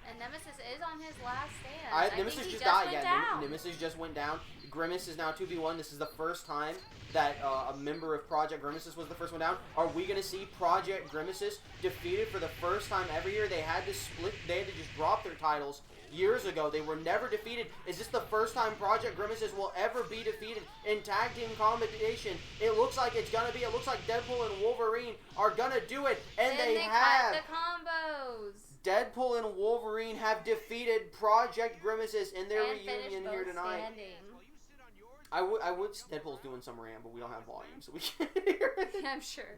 And Nemesis is on his last stand. Nemesis just died. Yeah, Nemesis just went down. Grimace is now 2v1. This is the first time that a member of Project Grimaces was the first one down. Are we going to see Project Grimaces defeated for the first time every year? They had to split. They had to just drop their titles years ago. They were never defeated. Is this the first time Project Grimaces will ever be defeated in tag team competition? It looks like it's going to be. It looks like Deadpool and Wolverine are going to do it. And they have. Cut the combos. Deadpool and Wolverine have defeated Project Grimaces in their reunion here tonight. I would. Deadpool's doing some ram, but we don't have volume, so we can't hear it. I'm sure.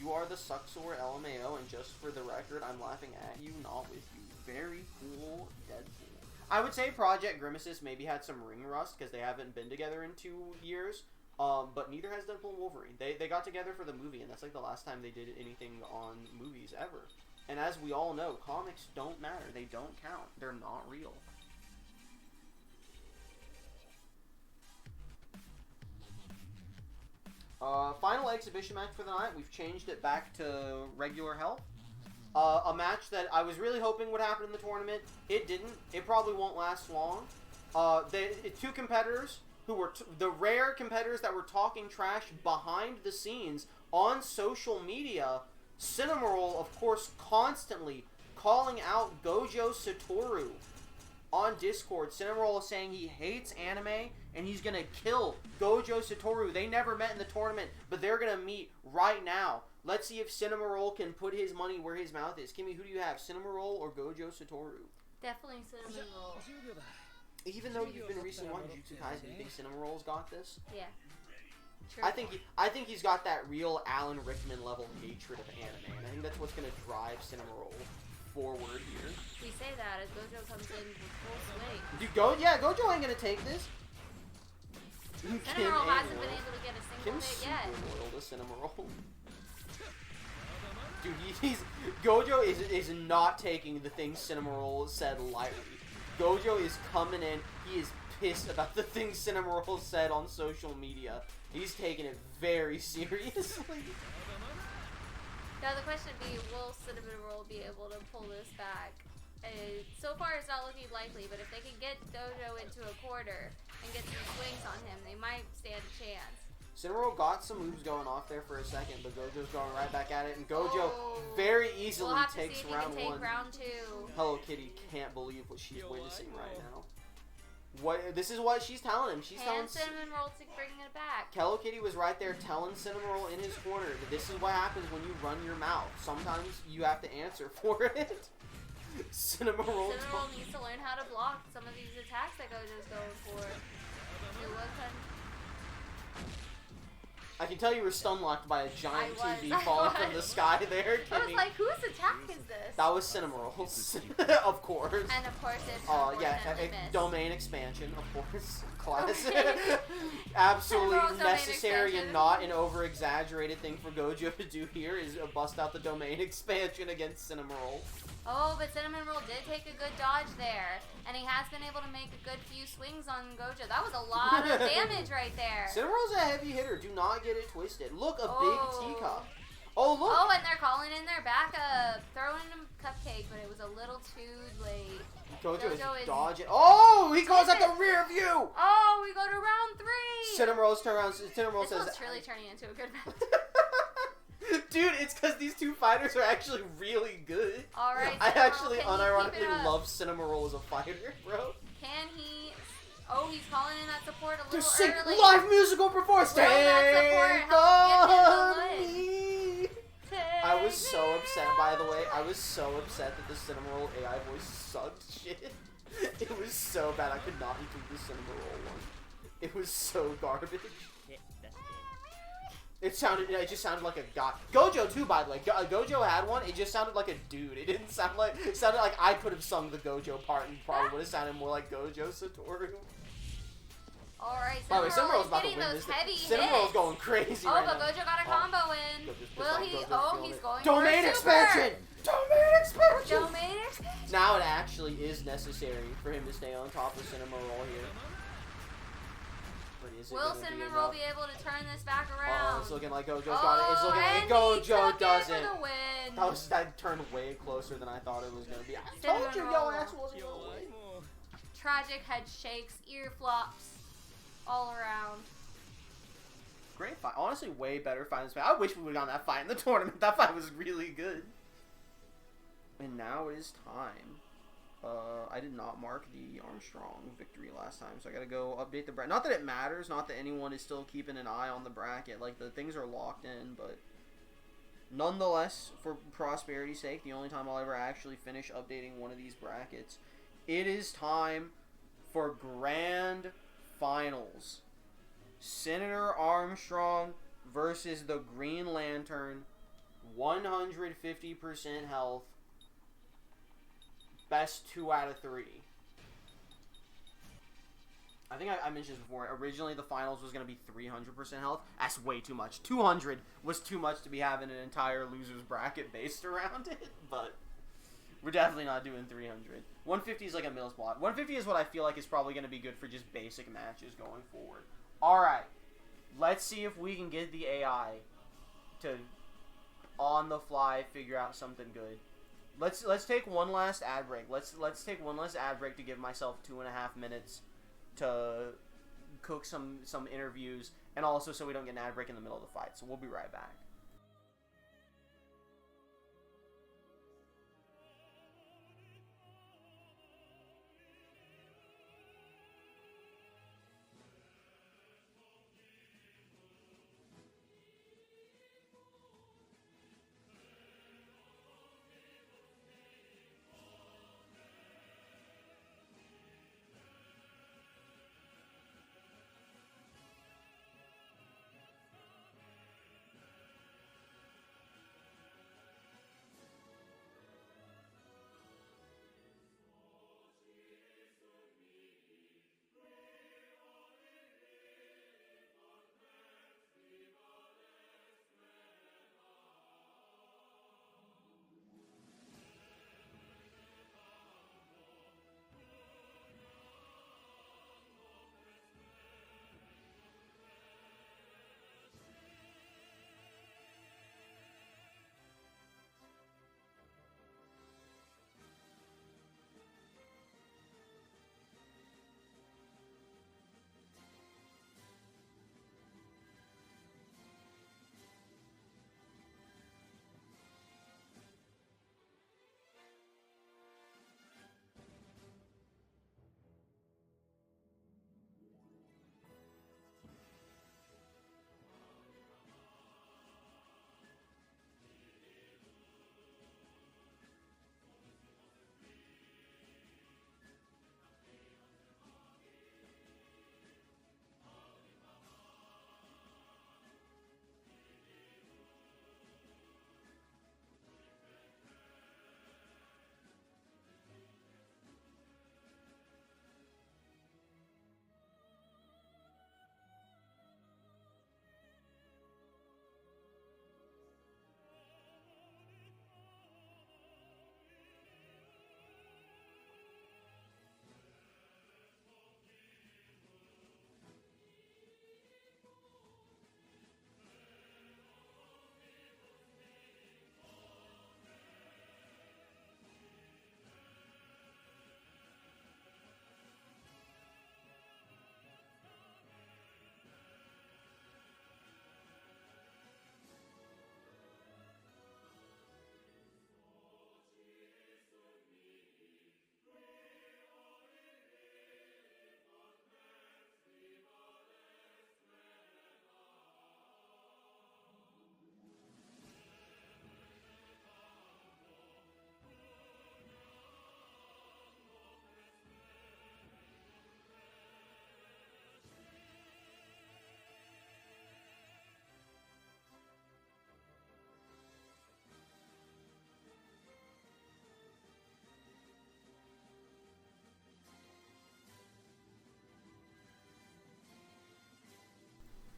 You are the Suxor LMAO, and just for the record, I'm laughing at you, not with you. Very cool, Deadpool. I would say Project Grimaces maybe had some ring rust because they haven't been together in 2 years. But neither has Deadpool and Wolverine. They got together for the movie, and that's like the last time they did anything on movies ever. And as we all know, comics don't matter. They don't count. They're not real. Final exhibition match for the night. We've changed it back to regular health. A match that I was really hoping would happen in the tournament. It didn't. It probably won't last long. two competitors who were the rare competitors that were talking trash behind the scenes on social media. Cinnamoroll, of course, constantly calling out Gojo Satoru on Discord. Cinnamoroll is saying he hates anime and he's gonna kill Gojo Satoru. They never met in the tournament, but they're gonna meet right now. Let's see if Cinnamoroll can put his money where his mouth is. Kimmy, who do you have, Cinnamoroll or Gojo Satoru? Definitely Cinnamoroll. Even though you've been recently watching Jujutsu Kaisen, you think Cinnamoroll's got this? Yeah. True. I think he's got that real Alan Rickman level hatred of anime, and I think that's what's gonna drive Cinnamoroll forward here. We say that as Gojo comes in with full swing. Dude, Gojo ain't gonna take this. Cinnamoroll hasn't been able to get a single Kim's hit yet. super loyal to Cinnamoroll. Dude, Gojo is not taking the things Cinnamoroll said lightly. Gojo is coming in. He is pissed about the things Cinnamoroll said on social media. He's taking it very seriously. Now the question would be, will Cinnamoroll be able to pull this back? So far it's not looking likely, but if they can get Gojo into a quarter and get some swings on him, they might stand a chance. Cinnamoroll got some moves going off there for a second, but Gojo's going right back at it, and Gojo very easily takes round one. Round two. Hello Kitty can't believe what she's witnessing right now. This is what she's telling him. She's telling Cinnamoroll to bring it back. Hello Kitty was right there telling Cinnamoroll in his corner that this is what happens when you run your mouth. Sometimes you have to answer for it. Cinnamoroll needs to learn how to block some of these attacks that Gojo's going for. I can tell you were stun-locked by a giant TV falling from the sky there. I was like, whose attack is this? That was Cinnamoroll's, of course. And of course it's domain expansion, of course. Classic. Absolutely necessary and not an over-exaggerated thing for Gojo to do here is bust out the domain expansion against Cinnamoroll. Oh, but Cinnamoroll did take a good dodge there, and he has been able to make a good few swings on Gojo. That was a lot of damage right there. Cinnamoroll's a heavy hitter. Do not get it twisted. Look, a big teacup. Oh, look. Oh, and they're calling in their backup. Throwing him Cupcake, but it was a little too late. Gojo is dodging. Oh, he goes at the rear view. Oh, we go to round 3. Cinnamoroll's turn around. Cinnamoroll says... This one's really turning into a good match. Dude, it's because these two fighters are actually really good. Alright, I actually unironically love Cinnamoroll as a fighter, bro. Can he... Oh, he's calling in that support a little Just sing early. live musical performance. Will that support help get him the win? I was so upset, by the way. I was so upset that the Cinnamoroll AI voice sucked shit. It was so bad. I could not include the Cinnamoroll one. It was so garbage. It just sounded like a guy. Gojo too, by the way. Gojo had one. It just sounded like a dude. It didn't sound like. It sounded like I could have sung the Gojo part and probably would have sounded more like Gojo Satoru. All right, by the way, Cinnamoroll's about to win this thing. Cinnamoroll's going crazy right now. Oh, but Gojo got a combo in. Will he? Oh, he's going Domain expansion! Domain expansion! Domain expansion! Now it actually is necessary for him to stay on top of Cinnamoroll here. Will Cinnamoroll be able to turn this back around? It's looking like Gojo's got it. It's looking like Gojo doesn't. For the win. That turned way closer than I thought it was going to be. I told you your ass wasn't going to win. Tragic head shakes, ear flops, all around. Great fight. Honestly, way better fight. I wish we would have gotten that fight in the tournament. That fight was really good. And now it is time. I did not mark the Armstrong victory last time, so I gotta go update the bracket. Not that it matters, not that anyone is still keeping an eye on the bracket. Like, the things are locked in, but nonetheless, for prosperity's sake, the only time I'll ever actually finish updating one of these brackets, it is time for Grand Finals. Senator Armstrong versus the Green Lantern, 150% health. Best 2 out of 3. I think I mentioned this before. Originally, the finals was going to be 300% health. That's way too much. 200 was too much to be having an entire loser's bracket based around it. But we're definitely not doing 300. 150 is like a middle spot. 150 is what I feel like is probably going to be good for just basic matches going forward. Alright. Let's see if we can get the AI to, on the fly, figure out something good. Let's take one last ad break. Let's take one last ad break to give myself 2.5 minutes to cook some interviews, and also so we don't get an ad break in the middle of the fight. So we'll be right back.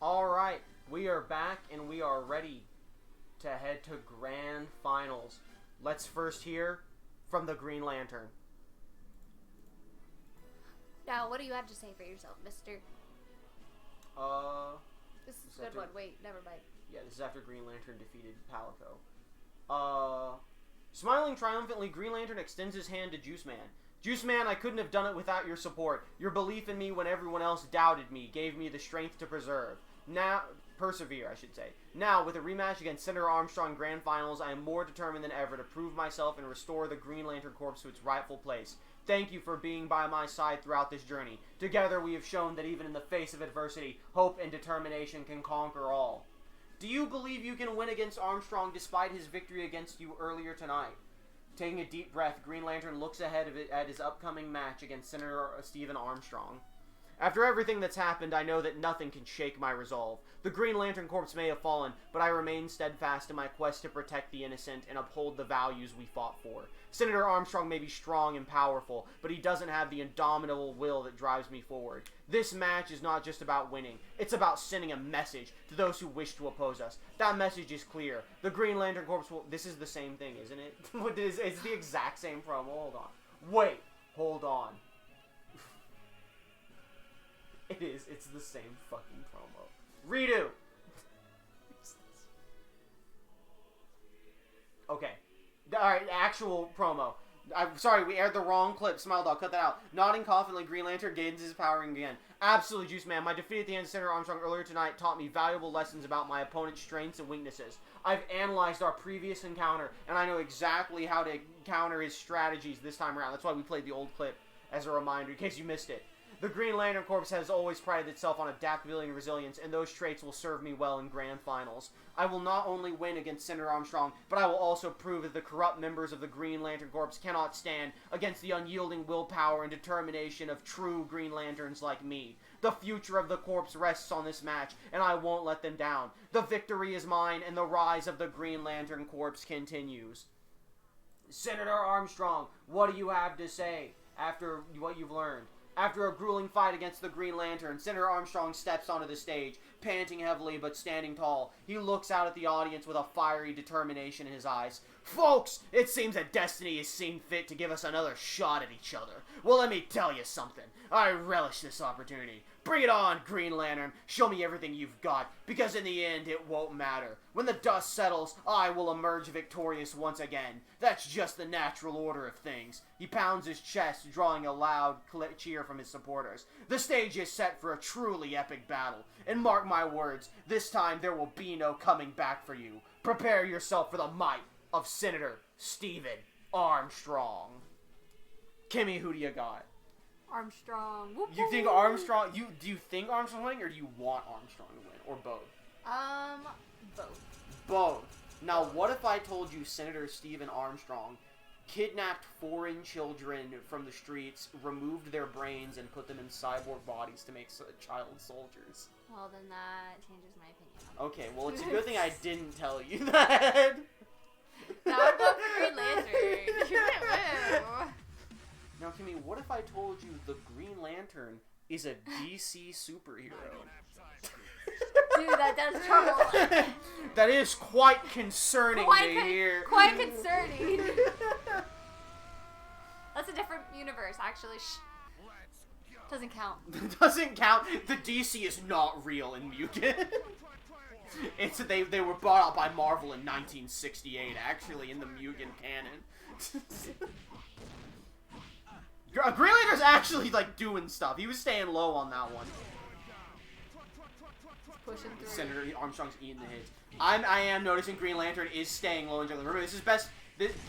Alright, we are back and we are ready to head to Grand Finals. Let's first hear from the Green Lantern. Now, what do you have to say for yourself, mister? This is a good one. Wait, never mind. Yeah, this is after Green Lantern defeated Palico. Smiling triumphantly, Green Lantern extends his hand to Juice Man. Juice Man, I couldn't have done it without your support. Your belief in me when everyone else doubted me gave me the strength to persevere, I should say. Now, with a rematch against Senator Armstrong in Grand Finals, I am more determined than ever to prove myself and restore the Green Lantern Corps to its rightful place. Thank you for being by my side throughout this journey. Together, we have shown that even in the face of adversity, hope and determination can conquer all. Do you believe you can win against Armstrong despite his victory against you earlier tonight? Taking a deep breath, Green Lantern looks ahead of it at his upcoming match against Senator Stephen Armstrong. After everything that's happened, I know that nothing can shake my resolve. The Green Lantern Corps may have fallen, but I remain steadfast in my quest to protect the innocent and uphold the values we fought for. Senator Armstrong may be strong and powerful, but he doesn't have the indomitable will that drives me forward. This match is not just about winning. It's about sending a message to those who wish to oppose us. That message is clear. The Green Lantern Corps will... This is the same thing, isn't it? It's the exact same promo. Hold on. Wait. Hold on. It is. It's the same fucking promo. Redo! Okay. Alright, actual promo. I'm sorry, we aired the wrong clip. Smile Dog, cut that out. Nodding confidently, Green Lantern gains his powering again. Absolutely, Juice Man. My defeat at the end of Senator Armstrong earlier tonight taught me valuable lessons about my opponent's strengths and weaknesses. I've analyzed our previous encounter, and I know exactly how to counter his strategies this time around. That's why we played the old clip as a reminder, in case you missed it. The Green Lantern Corps has always prided itself on adaptability and resilience, and those traits will serve me well in grand finals. I will not only win against Senator Armstrong, but I will also prove that the corrupt members of the Green Lantern Corps cannot stand against the unyielding willpower and determination of true Green Lanterns like me. The future of the Corps rests on this match, and I won't let them down. The victory is mine, and the rise of the Green Lantern Corps continues. Senator Armstrong, what do you have to say after what you've learned? After a grueling fight against the Green Lantern, Senator Armstrong steps onto the stage, panting heavily but standing tall. He looks out at the audience with a fiery determination in his eyes. Folks, it seems that destiny has seen fit to give us another shot at each other. Well, let me tell you something. I relish this opportunity. Bring it on, Green Lantern. Show me everything you've got, because in the end, it won't matter. When the dust settles, I will emerge victorious once again. That's just the natural order of things. He pounds his chest, drawing a loud cheer from his supporters. The stage is set for a truly epic battle. And mark my words, this time there will be no coming back for you. Prepare yourself for the might of Senator Stephen Armstrong. Kimmy, who do you got? Armstrong. Whoop, You think Armstrong? Do you think Armstrong's winning, or do you want Armstrong to win, or both? Both. Both. Now, what if I told you Senator Stephen Armstrong kidnapped foreign children from the streets, removed their brains, and put them in cyborg bodies to make child soldiers? Well, then that changes my opinion. Okay, well, it's a good thing I didn't tell you that. Now I'm going for Green Lantern. Woo. Now, Kimmy, what if I told you the Green Lantern is a DC superhero? Dude, that does trouble. That is quite concerning to hear. Quite concerning. That's a different universe, actually. Shh. Doesn't count. Doesn't count. The DC is not real in M.U.G.E.N. It's they were bought out by Marvel in 1968, actually, in the M.U.G.E.N canon. Green Lantern's actually, like, doing stuff. He was staying low on that one. Pushing through. Senator Armstrong's eating the hits. I am noticing Green Lantern is staying low in juggling. Remember, this is best.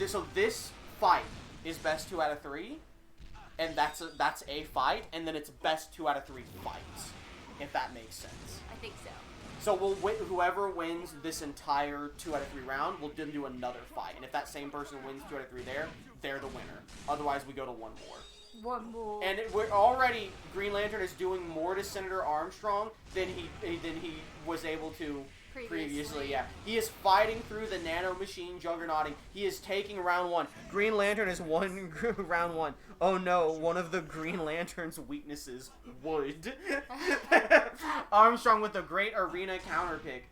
So this fight is best 2 out of 3, and that's a fight, and then it's best 2 out of 3 fights, if that makes sense. I think so. So whoever wins this entire 2 out of 3 round, we'll then do another fight, and if that same person wins 2 out of 3 there, they're the winner. Otherwise, we go to one more. One more. And we're already, Green Lantern is doing more to Senator Armstrong than he was able to previously. Yeah, he is fighting through the nano machine juggernauting. He is taking round 1. Green Lantern has won round 1. Oh no, one of the Green Lantern's weaknesses, wood. Armstrong with a great arena counter pick.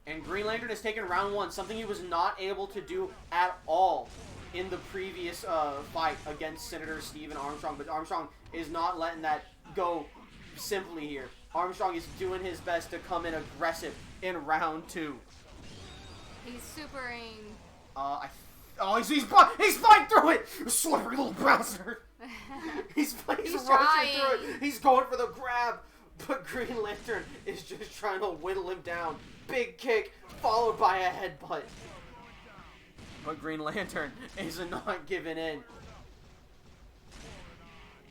And Green Lantern has taken round 1, something he was not able to do at all in the previous fight against Senator Stephen Armstrong. But Armstrong is not letting that go simply here. Armstrong is doing his best to come in aggressive in round 2. He's supering. He's fighting through it! Slippery little bastard! He's rushing through it. He's going for the grab. But Green Lantern is just trying to whittle him down. Big kick, followed by a headbutt. But Green Lantern is not giving in.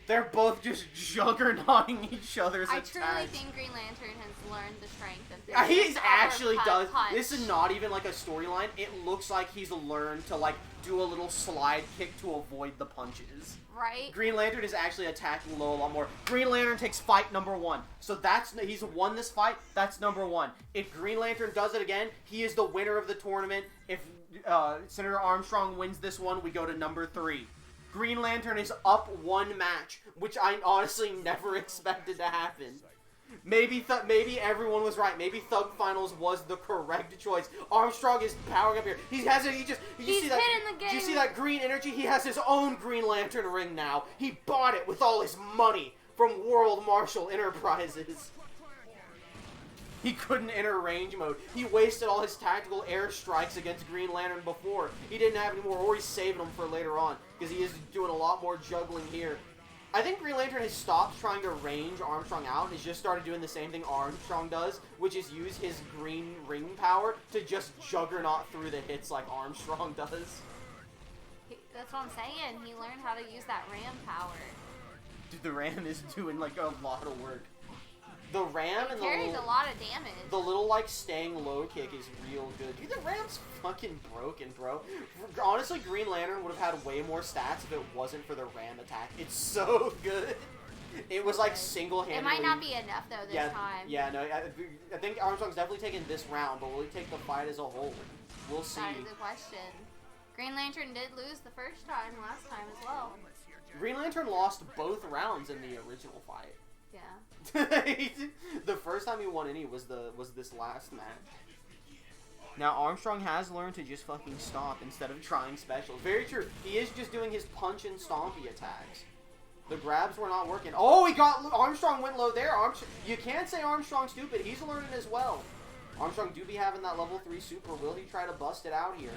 They're both just juggernauting each other's attacks. I truly think Green Lantern has learned the strength of this. He actually does. Punch. This is not even like a storyline. It looks like he's learned to like do a little slide kick to avoid the punches. Right? Green Lantern is actually attacking low a lot more. Green Lantern takes fight number 1. So he's won this fight. That's number 1. If Green Lantern does it again, he is the winner of the tournament. If Senator Armstrong wins this one, we go to number 3. Green Lantern is up 1 match, which I honestly never expected to happen. Maybe everyone was right. Maybe Thug Finals was the correct choice. Armstrong is powering up here. He's hitting the game. Do you see that green energy? He has his own Green Lantern ring now. He bought it with all his money from World Marshall Enterprises. He couldn't enter range mode. He wasted all his tactical air strikes against Green Lantern before. He didn't have any more, or he's saving them for later on, because he is doing a lot more juggling here. I think Green Lantern has stopped trying to range Armstrong out and has just started doing the same thing Armstrong does, which is use his green ring power to just juggernaut through the hits like Armstrong does. That's what I'm saying. He learned how to use that ram power. Dude, the ram is doing like a lot of work. The ram and carries a lot of damage. The little like staying low kick is real good. Dude, the ram's fucking broken, bro. Honestly, Green Lantern would have had way more stats if it wasn't for the ram attack. It's so good. It was like single-handedly. It might not be enough though this time. Yeah, no. I think Armstrong's definitely taking this round, but will he take the fight as a whole? We'll see. That is a question. Green Lantern did lose the first time last time as well. Green Lantern lost both rounds in the original fight. Yeah. The first time he won any was this last match. Now Armstrong has learned to just fucking stop instead of trying specials. Very true. He is just doing his punch and stompy attacks. The grabs were not working. Oh, Armstrong went low there. You can't say Armstrong's stupid. He's learning as well. Armstrong do be having that level 3 super. Will he try to bust it out here?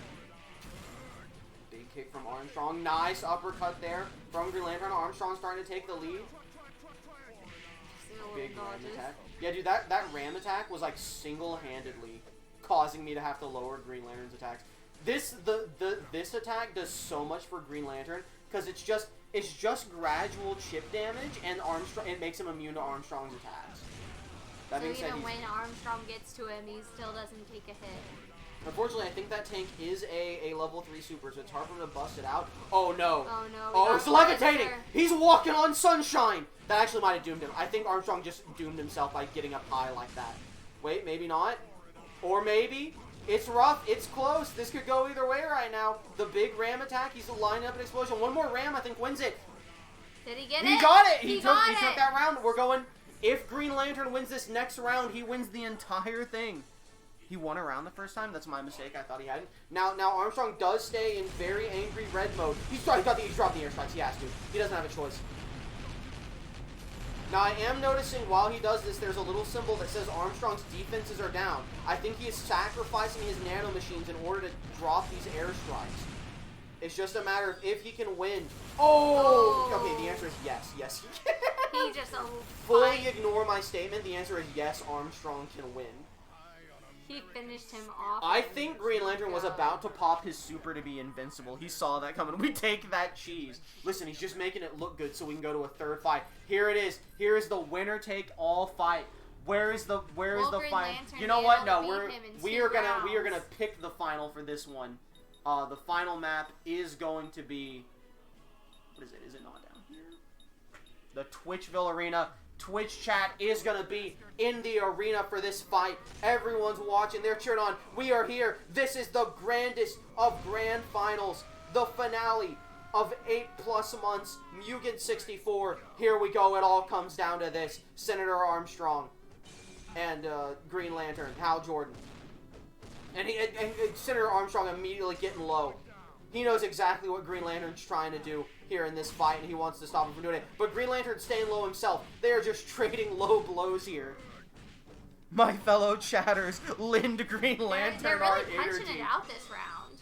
Big kick from Armstrong. Nice uppercut there from Green Lantern. Armstrong starting to take the lead. Big ram attack. Yeah, dude, that ram attack was like single-handedly causing me to have to lower Green Lantern's attacks. This attack does so much for Green Lantern because it's just gradual chip damage, and it makes him immune to Armstrong's attacks. That being said, even when Armstrong gets to him, he still doesn't take a hit. Unfortunately, I think that tank is a level 3 super, so it's hard for him to bust it out. Oh no. Oh no. Oh, it's levitating! He's walking on sunshine! That actually might have doomed him. I think Armstrong just doomed himself by getting up high like that. Wait, maybe not. Or maybe. It's rough. It's close. This could go either way right now. The big ram attack. He's lining up an explosion. One more ram, I think, wins it. Did he get it? He got it! He took that round. We're going... If Green Lantern wins this next round, he wins the entire thing. He won a round the first time? That's my mistake. I thought he hadn't. Now Armstrong does stay in very angry red mode. He's dropped the air strikes. He has to. He doesn't have a choice. Now, I am noticing while he does this, there's a little symbol that says Armstrong's defenses are down. I think he is sacrificing his nanomachines in order to drop these air strikes. It's just a matter of if he can win. Oh! Okay, the answer is yes. Yes, he can. He just fully ignore my statement. The answer is yes, Armstrong can win. He finished him off. I think Green Lantern was about to pop his super to be invincible. He saw that coming. We take that cheese. Listen, he's just making it look good so we can go to a third fight. Here it is. Here is the winner take all fight. Where is the final? You know what? No, we are gonna pick the final for this one. The final map is going to be, what is it? Is it not down here? The Twitchville Arena. Twitch chat is going to be in the arena for this fight. Everyone's watching. They're cheering on. We are here. This is the grandest of grand finals. The finale of 8+ months. M.U.G.E.N 64. Here we go. It all comes down to this. Senator Armstrong and Green Lantern, Hal Jordan. And Senator Armstrong immediately getting low. He knows exactly what Green Lantern's trying to do here in this fight, and he wants to stop him from doing it. But Green Lantern's staying low himself. They are just trading low blows here. My fellow chatters, lend Green Lantern they're our really punching energy. it out this round.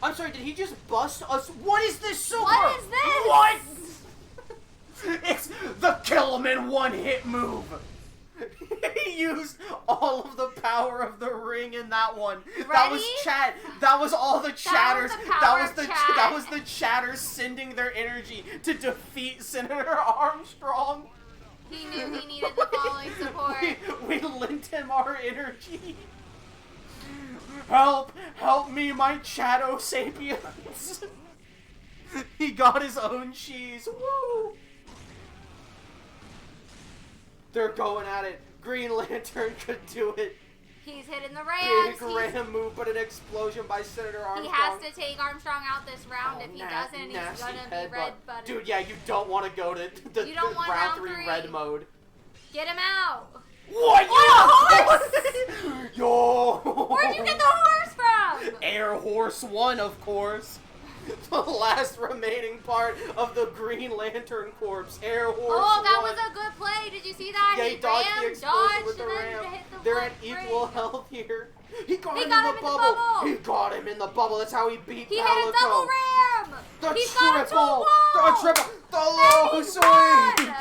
I'm sorry, did he just bust us? What is this super? What is this? What? It's the kill him in one hit move. He used all of the power of the ring in that one. Ready? That was chat. That was all the chatters. That was the chatters sending their energy to defeat Senator Armstrong. He knew he needed the following support. We lent him our energy. Help me, my Chato Sapiens. He got his own cheese. Woo! They're going at it. Green Lantern could do it. He's hitting the rams. Big ram move, but an explosion by Senator Armstrong. He has to take Armstrong out this round. If he doesn't, he's gonna be red button. Dude, yeah, you don't want to go to the round 3 red mode. Get him out. What? What a horse! Yo! Where'd you get the horse from? Air Horse 1, of course. The last remaining part of the Green Lantern Corps, Air Horse Oh, that One. was a good play. Did you see that? Yeah, he dodged the explosion with the and then ram. hit the They're at ring. equal health here. He got him in got the him in the bubble. bubble. He got him in the bubble. That's how he beat He Palico. hit a double ram. The He's got a triple. The And low he's swing. won.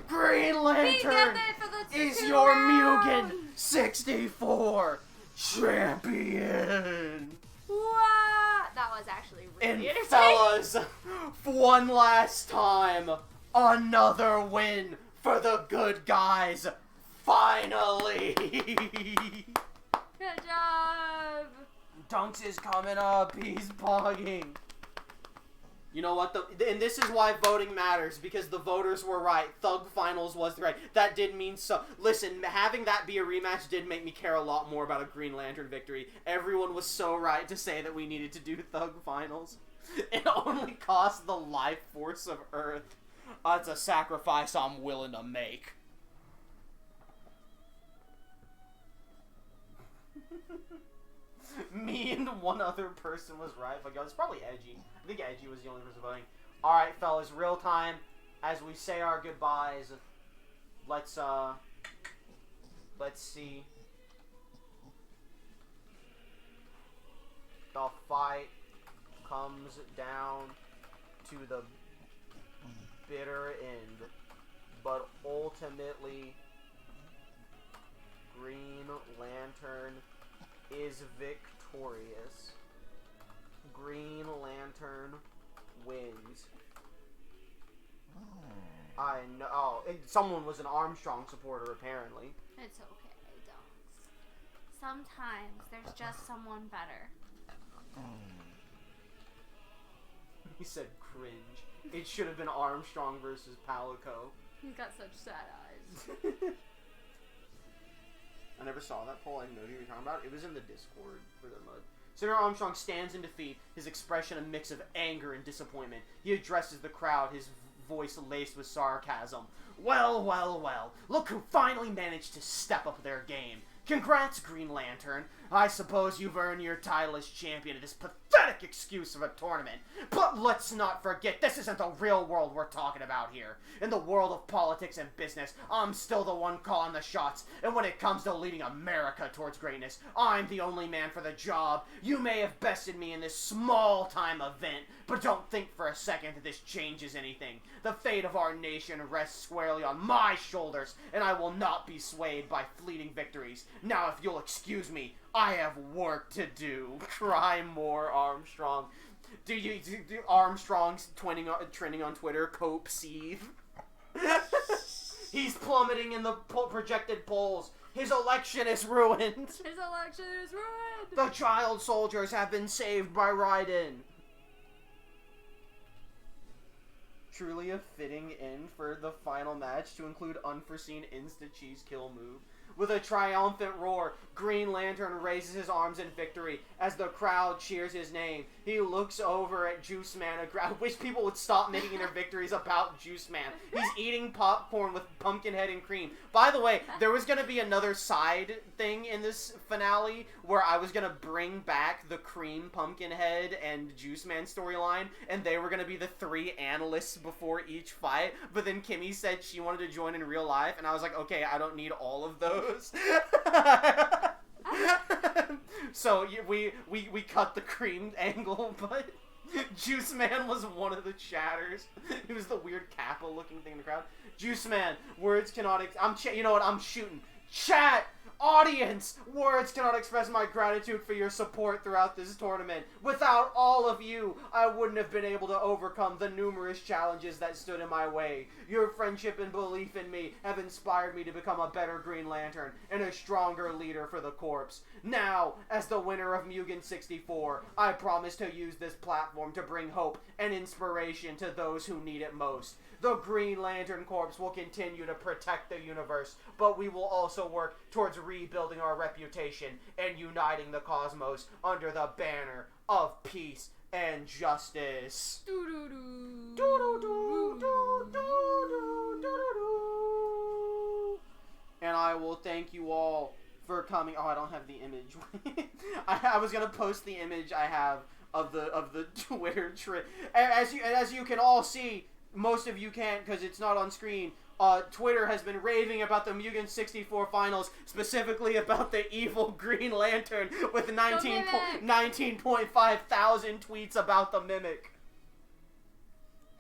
Green He Lantern did it for the is 2 your rounds. M.U.G.E.N 64 champion. What? That was actually And really entertaining. fellas, one last time, another win for the good guys. Finally. Good job. Dunks is coming up. He's pogging. You know what? And this is why voting matters, because the voters were right. Thug Finals was right. That did mean so. Listen, having that be a rematch did make me care a lot more about a Green Lantern victory. Everyone was so right to say that we needed to do Thug Finals. It only cost the life force of Earth. It's a sacrifice I'm willing to make. Me and one other person was right. Like, it's probably Edgy. I think Edgy was the only person voting. Alright, fellas, real time. As we say our goodbyes, let's see. The fight comes down to the bitter end. But ultimately, Green Lantern is victorious. Green Lantern wins. I know. Oh, someone was an Armstrong supporter, apparently. It's okay, Dunks. Sometimes there's just someone better. He said cringe. It should have been Armstrong versus Palico. He's got such sad eyes. I never saw that poll. I didn't know who you were talking about. It was in the Discord for the mud. Senator Armstrong stands in defeat, his expression a mix of anger and disappointment. He addresses the crowd, his voice laced with sarcasm. Well, well, well. Look who finally managed to step up their game. Congrats, Green Lantern. I suppose you've earned your title as champion of this pathetic excuse of a tournament. But let's not forget, this isn't the real world we're talking about here. In the world of politics and business, I'm still the one calling the shots. And when it comes to leading America towards greatness, I'm the only man for the job. You may have bested me in this small-time event, but don't think for a second that this changes anything. The fate of our nation rests squarely on my shoulders, and I will not be swayed by fleeting victories. Now, if you'll excuse me, I have work to do. Cry more, Armstrong. Do Armstrong's trending on Twitter cope seethe? He's plummeting in the projected polls. His election is ruined. His election is ruined. The child soldiers have been saved by Raiden. Truly a fitting end for the final match to include unforeseen insta-cheese kill move. With a triumphant roar, Green Lantern raises his arms in victory as the crowd cheers his name. He looks over at Juice Man. I wish people would stop making their victories about Juice Man. He's eating popcorn with Pumpkinhead and cream. By the way, there was going to be another side thing in this finale where I was going to bring back the Cream, Pumpkinhead, and Juice Man storyline, and they were going to be the 3 analysts before each fight. But then Kimmy said she wanted to join in real life, and I was like, okay, I don't need all of those. So we cut the Cream angle, but Juice Man was one of the chatters. He was the weird Kappa looking thing in the crowd. Juice Man, words cannot you know what, I'm shooting. Chat! Audience! Words cannot express my gratitude for your support throughout this tournament. Without all of you, I wouldn't have been able to overcome the numerous challenges that stood in my way. Your friendship and belief in me have inspired me to become a better Green Lantern and a stronger leader for the Corps. Now, as the winner of M.U.G.E.N 64, I promise to use this platform to bring hope and inspiration to those who need it most. The Green Lantern Corps will continue to protect the universe, but we will also work towards rebuilding our reputation and uniting the cosmos under the banner of peace and justice. And I will thank you all for coming. Oh, I don't have the image. I was going to post the image I have of the Twitter trend. As you can all see, most of you can't because it's not on screen. Twitter has been raving about the M.U.G.E.N 64 finals, specifically about the evil Green Lantern with 19.5 thousand tweets about the Mimic.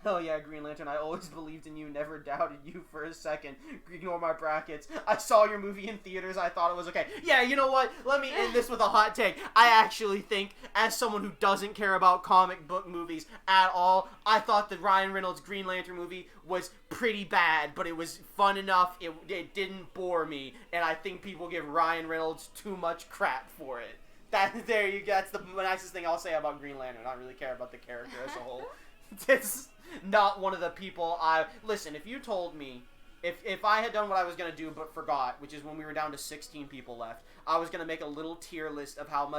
Hell yeah, Green Lantern, I always believed in you, never doubted you for a second. Ignore my brackets. I saw your movie in theaters, I thought it was okay. Yeah, you know what? Let me end this with a hot take. I actually think, as someone who doesn't care about comic book movies at all, I thought the Ryan Reynolds Green Lantern movie was pretty bad, but it was fun enough, it didn't bore me, and I think people give Ryan Reynolds too much crap for it. There you go, that's the nicest thing I'll say about Green Lantern. I don't really care about the character as a whole. It's not one of the people listen, if you told me, if I had done what I was going to do but forgot, which is when we were down to 16 people left, I was going to make a little tier list of how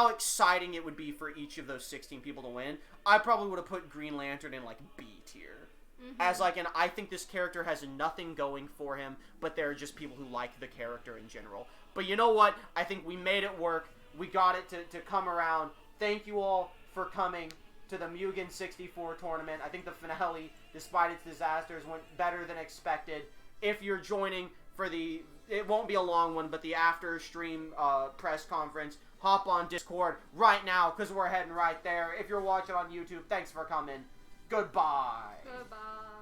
exciting it would be for each of those 16 people to win. I probably would have put Green Lantern in, like, B tier. Mm-hmm. As, like, I think this character has nothing going for him, but there are just people who like the character in general. But you know what? I think we made it work. We got it to come around. Thank you all for coming to the M.U.G.E.N 64 tournament. I think the finale, despite its disasters, went better than expected. If you're joining for it won't be a long one, but the after stream press conference, hop on Discord right now, because we're heading right there. If you're watching on YouTube, thanks for coming. Goodbye. Goodbye.